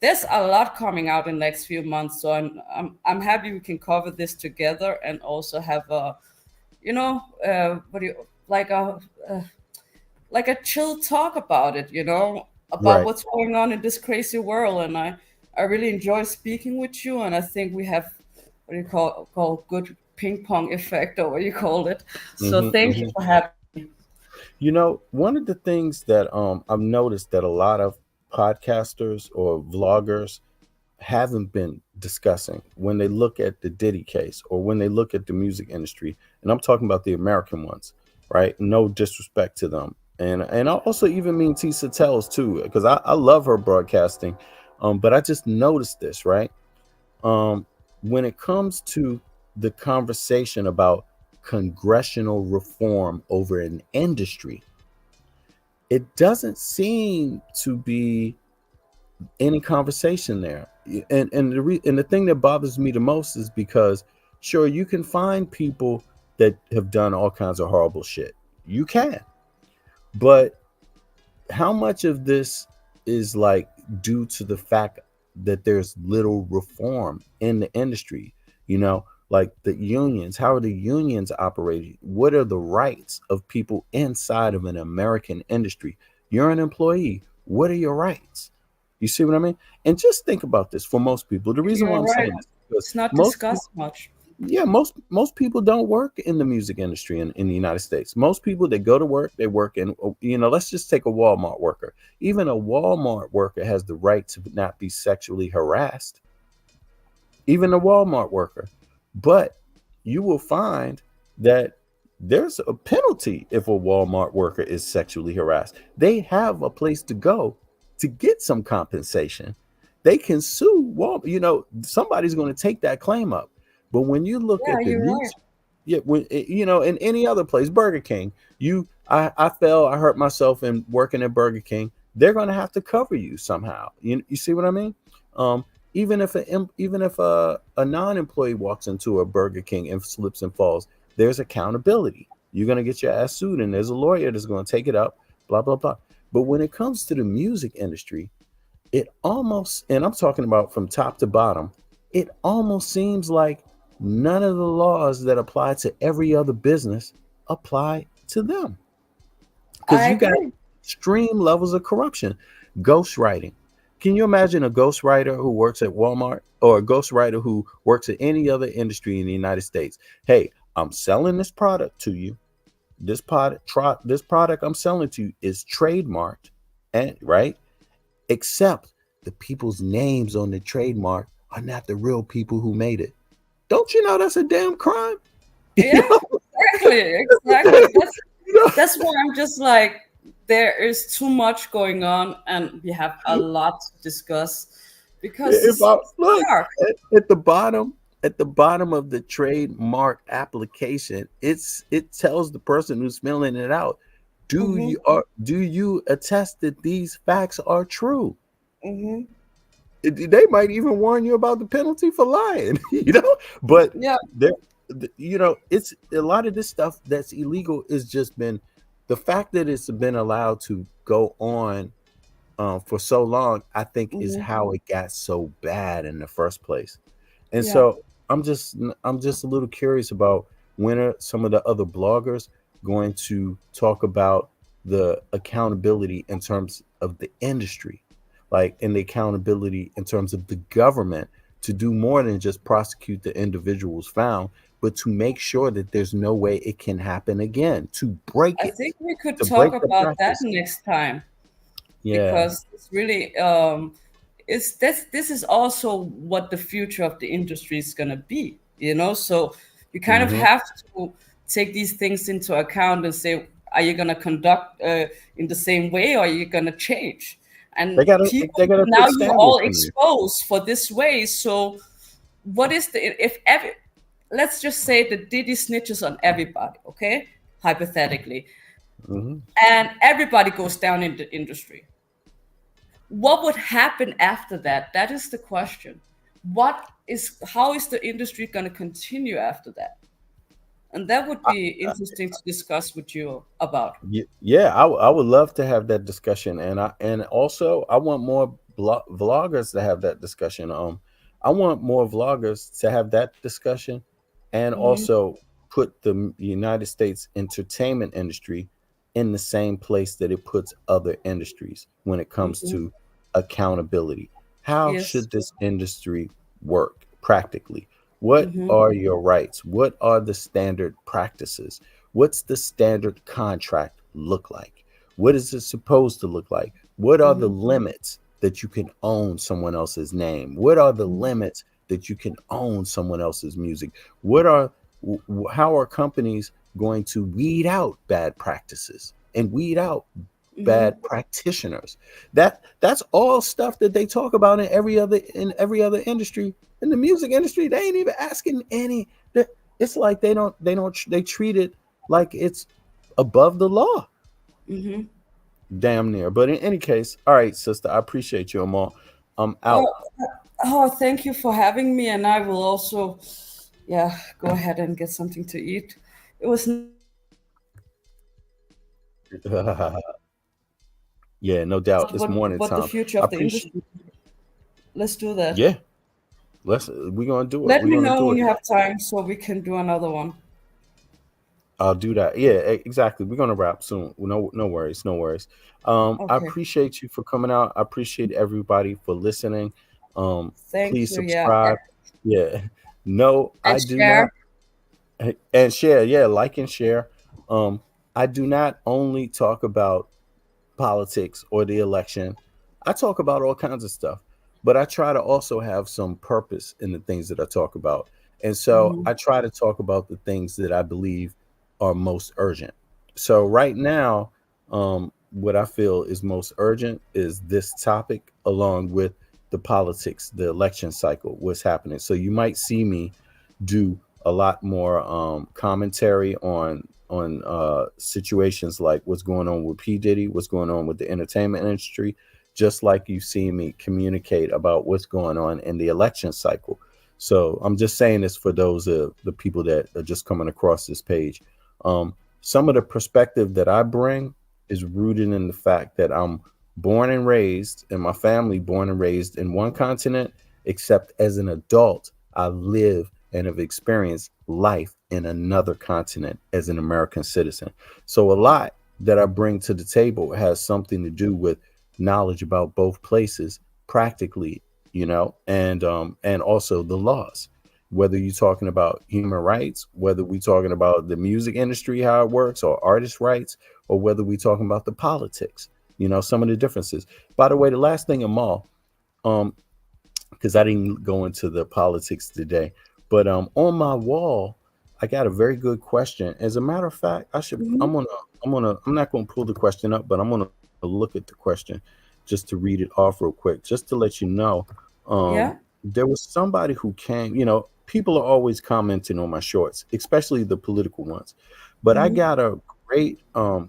there's a lot coming out in the next few months. So I'm happy we can cover this together and also have a what do you uh, like a chill talk about it. About Right. what's going on in this crazy world. And I really enjoy speaking with you. And I think we have what do you call good ping pong effect, or what you call it. So Hmm, thank you hmm. for having. One of the things that I've noticed that a lot of podcasters or vloggers haven't been discussing when they look at the Diddy case, or when they look at the music industry, and I'm talking about the American ones, right? No disrespect to them, and I also even mean Tisa Tells too, because I love her broadcasting, but I just noticed this, right? Um, when it comes to the conversation about congressional reform over an industry, it doesn't seem to be any conversation there. And the thing that bothers me the most is because Sure, you can find people that have done all kinds of horrible shit. You can. But how much of this is like due to the fact that there's little reform in the industry? You know, like the unions, how are the unions operating? What are the rights of people inside of an American industry? You're an employee. What are your rights? You see what I mean? And just think about this for most people. The reason why You're I'm right. saying this is because It's not most discussed much. yeah, most people don't work in the music industry in the United States. Most people that go to work, they work in, let's just take a Walmart worker. Even a Walmart worker has the right to not be sexually harassed, even a Walmart worker. But you will find that there's a penalty if a Walmart worker is sexually harassed. They have a place to go to get some compensation. They can sue Walmart. Somebody's going to take that claim up. But when you look Yeah, at the you're right. music, yeah, in any other place, Burger King, I fell, I hurt myself in working at Burger King. They're going to have to cover you somehow. You see what I mean? Um, even if a non-employee walks into a Burger King and slips and falls, there's accountability. You're going to get your ass sued, and there's a lawyer that's going to take it up. Blah blah blah. But when it comes to the music industry, it almost, and I'm talking about from top to bottom, it almost seems like none of the laws that apply to every other business apply to them, because I you got agree. extreme levels of corruption. Ghostwriting. Can you imagine a ghostwriter who works at Walmart or a ghostwriter who works at any other industry in the United States? Hey, I'm selling this product to you. This product I'm selling to you is trademarked, and right, except the people's names on the trademark are not the real people who made it. Don't you know that's a damn crime? You Yeah, know, exactly, exactly. you know? That's why I'm just like, there is too much going on, and we have a lot to discuss because If it's I look dark. at the bottom of the trademark application, it tells the person who's filling it out, Mm-hmm, do you attest that these facts are true? mm-hmm. They might even warn you about the penalty for lying, but Yeah, there, it's a lot of this stuff that's illegal is just been the fact that it's been allowed to go on for so long, I think is mm-hmm. how it got so bad in the first place. And Yeah, so I'm just a little curious about when are some of the other bloggers going to talk about the accountability in terms of the industry, like in the accountability in terms of the government to do more than just prosecute the individuals found, but to make sure that there's no way it can happen again, to break I it, think we could to talk break the about that practice. next time, Yeah. because it's really it's this is also what the future of the industry is going to be, so you kind of Hmm. have to take these things into account and say, are you going to conduct in the same way, or are you going to change? And They people, gotta now put you all standards in there. exposed for this way, so what is the if every let's just say that Diddy snitches on everybody, okay, hypothetically, Hmm. and everybody goes down in the industry. What would happen after that? That is the question. How is the industry going to continue after that? And that would be interesting to discuss with you about. Yeah, I would love to have that discussion, and also I want more vloggers to have that discussion. I want more vloggers to have that discussion, and Hmm. also put the United States entertainment industry in the same place that it puts other industries when it comes Hmm. to accountability. How Yes. should this industry work practically? What Hmm. are your rights? What are the standard practices? What's the standard contract look like? What is it supposed to look like? What are the Hmm. limits that you can own someone else's name? What are the limits that you can own someone else's music? How are companies going to weed out bad practices and weed out Hmm. bad practitioners? That's all stuff that they talk about in every other industry. In the music industry, they ain't even asking any. It's like they treat it like it's above the law, Hmm. damn near. But in any case, all right, sister, I appreciate you. I'm out. Oh, oh, thank you for having me, and I will also yeah, go ahead and get something to eat. It was nice talking to you. Yeah, no About doubt. It's morning what the time. future I of the appreciate. industry. Let's do that. Yeah, let's. We're gonna do it. Let We're me gonna know do when it. you have time so we can do another one. I'll do that. Yeah, exactly. We're gonna wrap soon. No, no worries. No worries. I Okay. appreciate you for coming out. I appreciate everybody for listening. Thank Please you. Yeah. subscribe. Yeah. No, And I do not. share. And share. Yeah, like and share. Um, I do not only talk about politics or the election. I talk about all kinds of stuff, but I try to also have some purpose in the things that I talk about. And so Hmm. I try to talk about the things that I believe are most urgent. So right now, what I feel is most urgent is this topic, along with the politics, the election cycle, what's happening. So you might see me do a lot more commentary on situations like what's going on with P Diddy, what's going on with the entertainment industry, just like you see me communicate about what's going on in the election cycle. So I'm just saying this for those the people that are just coming across this page. Some of the perspective that I bring is rooted in the fact that I'm born and raised, and my family born and raised in one continent, except as an adult, I live and have experienced life in another continent as an American citizen. So a lot that I bring to the table has something to do with knowledge about both places practically, and also the laws. Whether you're talking about human rights, whether we're talking about the music industry, how it works, or artist rights, or whether we're talking about the politics, some of the differences. By the way, the last thing, Amal, um, because I didn't go into the politics today. But on my wall, I got a very good question. As a matter of fact, Hmm. I'm not gonna pull the question up, but I'm gonna look at the question just to read it off real quick, just to let you know. Yeah. There was somebody who came. People are always commenting on my shorts, especially the political ones. But I Hmm. got a great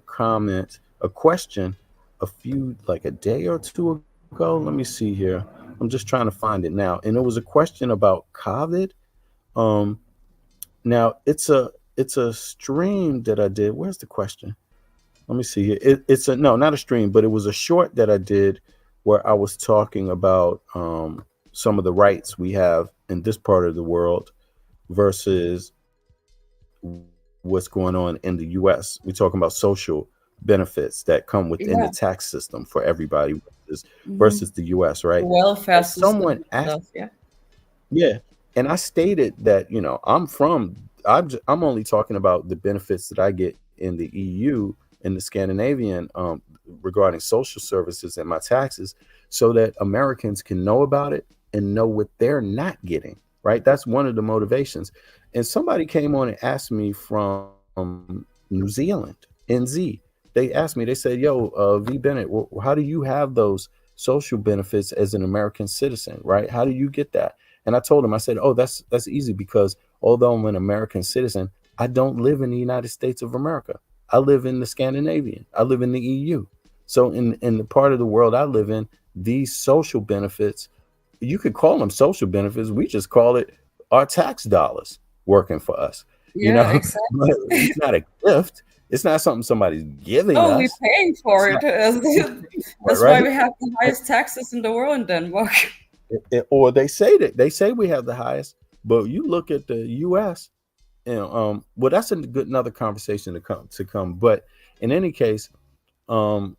comment, a question, a few like a day or two ago. Let me see here. I'm just trying to find it now. And it was a question about COVID. Um, Now it's a stream that I did. Where's the question? Let me see here. It's a no, not a stream, but it was a short that I did where I was talking about some of the rights we have in this part of the world versus what's going on in the U.S. We're talking about social benefits that come within the tax Yeah. system for everybody versus the Hmm. U.S. Right? The And welfare someone system and asked. stuff. Yeah. Yeah, and I stated that I'm only talking about the benefits that I get in the EU and the Scandinavian regarding social services and my taxes, so that Americans can know about it and know what they're not getting. Right, that's one of the motivations. And somebody came on and asked me from New Zealand, NZ. They asked me. They said, "Yo, V Bennett, how do you have those social benefits as an American citizen? Right? How do you get that?" And I told him, I said, "Oh, that's easy because although I'm an American citizen, I don't live in the United States of America. I live in the Scandinavian. I live in the EU. So in the part of the world I live in, these social benefits, you could call them social benefits. We just call it our tax dollars working for us. You Yeah. know, Exactly. but it's not a gift. It's not something somebody's giving No, we're us. paying It's for not. it. We're paying for it, That's why right? we have the highest taxes in the world in Denmark. Or they say we have the highest, but you look at the U.S. Well, that's a good another conversation to come. But in any case, um,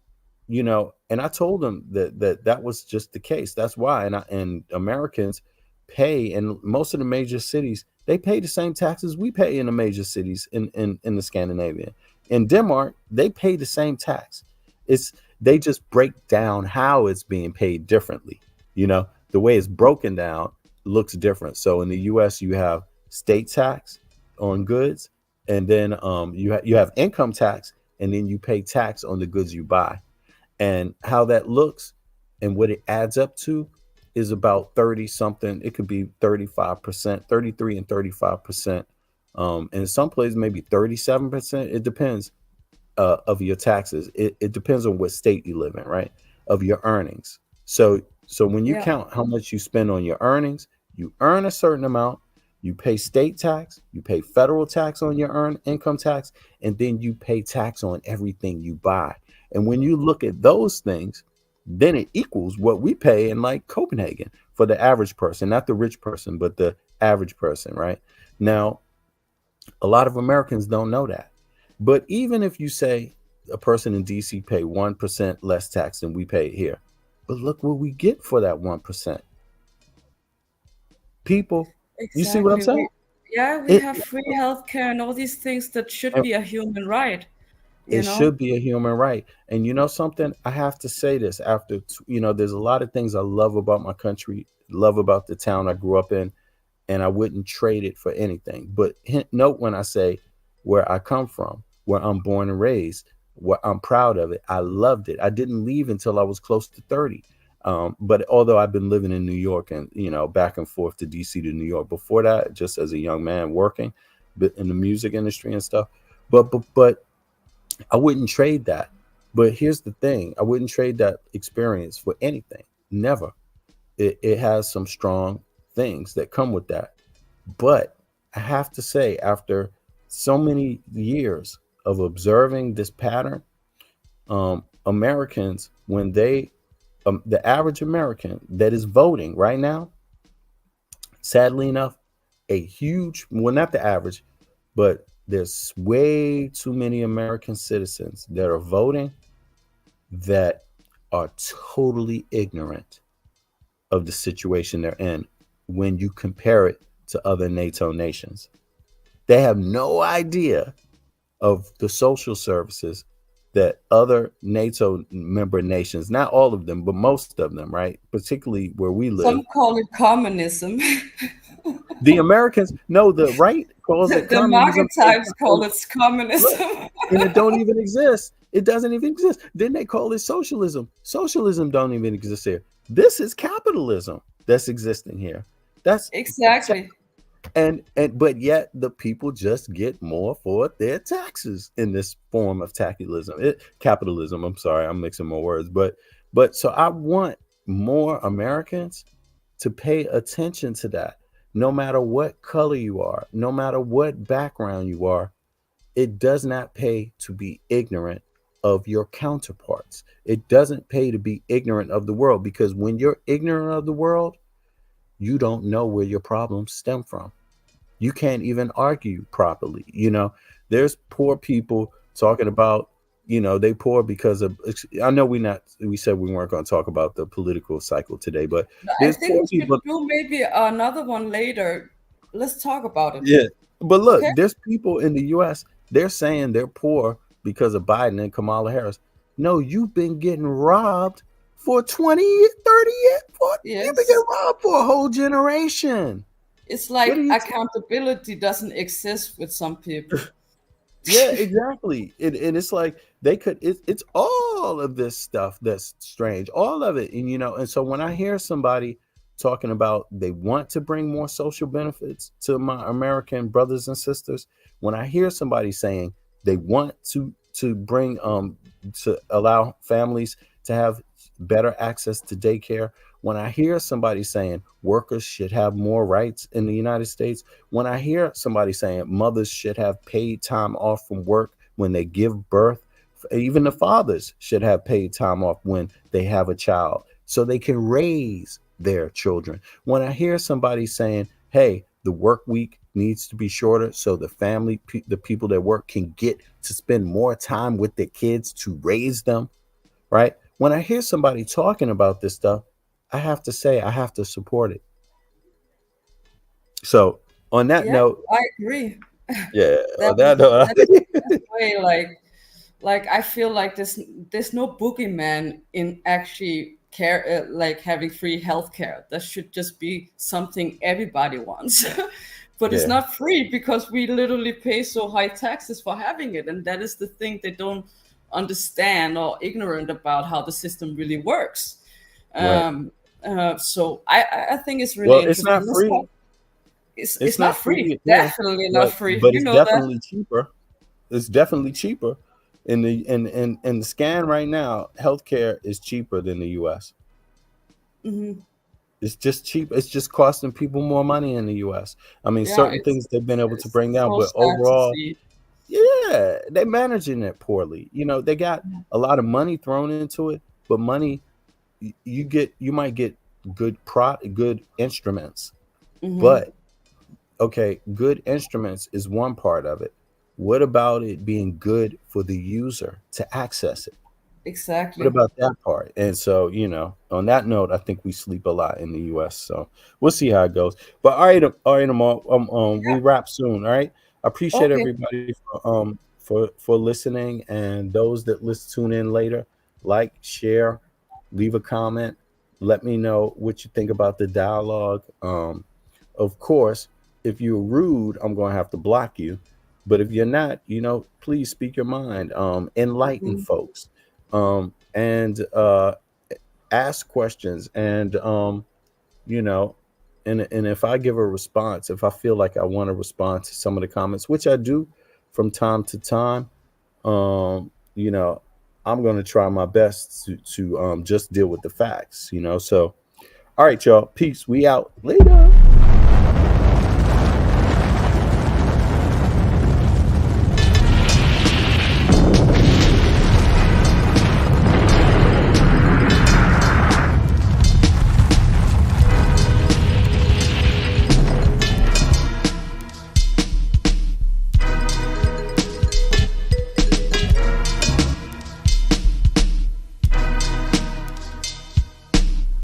and I told them that was just the case. That's why, and Americans pay in most of the major cities. They pay the same taxes we pay in the major cities in the Scandinavian. In Denmark, they pay the same tax. It's they just break down how it's being paid differently. The way it's broken down looks different. So in the U.S., you have state tax on goods, and then you have income tax, and then you pay tax on the goods you buy. And how that looks and what it adds up to is about 30 something. It could be 35%, 33 and 35%. And in some places, maybe 37%. It depends of your taxes. It depends on what state you live in, right? Of your earnings. So when you Yeah. count how much you spend on your earnings, you earn a certain amount, You pay state tax, you pay federal tax on your earned income tax, and then you pay tax on everything you buy. And when you look at those things, then it equals what we pay in like Copenhagen for the average person, not the rich person, but the average person, right? Now, a lot of Americans don't know that. But even if you say a person in DC pay 1% less tax than we pay here, but look what we get for that 1%. People, you see what I'm Exactly. saying? We It have free healthcare and all these things that should be a human right, you it know? should be a human right. And you know something? I have to say this after, there's a lot of things I love about my country, love about the town I grew up in, and I wouldn't trade it for anything. But note when I say where I come from, where I'm born and raised, where I'm proud of it. I loved it. I didn't leave until I was close to 30. But although I've been living in New York and, back and forth to DC to New York before that, just as a young man working in the music industry and stuff. But I wouldn't trade that. But here's the thing, I wouldn't trade that experience for anything. Never. It has some strong things that come with that. But I have to say, after so many years of observing this pattern, Americans, when the average American that is voting right now, sadly enough, well, not the average, but there's way too many American citizens that are voting that are totally ignorant of the situation they're in when you compare it to other NATO nations. They have no idea of the social services that other NATO member nations, not all of them, but most of them, right? Particularly where we live. Some call it communism. The Americans, no, the right calls it The market communism. types call it Look, communism. and it don't even exist. It doesn't even exist. Then they call it socialism. Socialism don't even exist here. This is capitalism that's existing here. That's Exactly. and but yet the people just get more for their taxes in this form of capitalism. I'm sorry, I'm mixing my words, but so I want more Americans to pay attention to that. No matter what color you are, no matter what background you are, it does not pay to be ignorant of your counterparts. It doesn't pay to be ignorant of the world, because when you're ignorant of the world, you don't know where your problems stem from. You can't even argue properly. There's poor people talking about, they poor because of, I know we said we weren't going to talk about the political cycle today, but I there's think poor we should people. do maybe another one later. Let's talk about it. Yeah. But look, Okay? there's people in the US, they're saying they're poor because of Biden and Kamala Harris. No, you've been getting robbed for 20, 30 years. You've been getting Yes. robbed for a whole generation. It's What are like you accountability doesn't exist with some people. Yeah, exactly. And it's like it's all of this stuff that's strange, all of it. And so when I hear somebody talking about they want to bring more social benefits to my American brothers and sisters, when I hear somebody saying they want to bring to allow families to have better access to daycare, when I hear somebody saying workers should have more rights in the United States, when I hear somebody saying mothers should have paid time off from work when they give birth, even the fathers should have paid time off when they have a child so they can raise their children. When I hear somebody saying, hey, the work week needs to be shorter so the people that work can get to spend more time with their kids to raise them, right? When I hear somebody talking about this stuff, I have to say I have to support it. So on that Yeah, note, I agree. yeah, That on that note, that's the best way. Like I feel like there's no boogeyman in actually care like having free healthcare. That should just be something everybody wants. But it's yeah, not free because we literally pay so high taxes for having it, and that is the thing they don't understand or ignorant about how the system really works. right. So I think it's really Well, it's interesting. not free. It's It's not not free. free here, Definitely not but free. but You it's know that. definitely cheaper. It's definitely cheaper. In the scan right now, healthcare is cheaper than the US. It's just cheap. It's just costing people more money in the U.S. I mean, Yeah, certain things they've been able to it's bring down, so but sad to overall, see. yeah, they're managing it poorly. They got a lot of money thrown into it, but money you might get good instruments, Hmm. but okay, good instruments is one part of it. What about it being good for the user to access it? What Exactly. about that part? And so, on that note, I think we sleep a lot in the U.S. So we'll see how it goes. But all right, Amal, we Yeah. wrap soon. All right. I appreciate Okay. everybody for listening, and those that listen tune in later. Like, share, leave a comment. Let me know what you think about the dialogue. Of course, if you're rude, I'm going to have to block you. But if you're not, please speak your mind. Enlighten Mhm. folks, and ask questions, and you know and if I give a response, if I feel like I want to respond to some of the comments, which I do from time to time, you know I'm going to try my best to just deal with the facts. So all right, y'all, peace, we out later.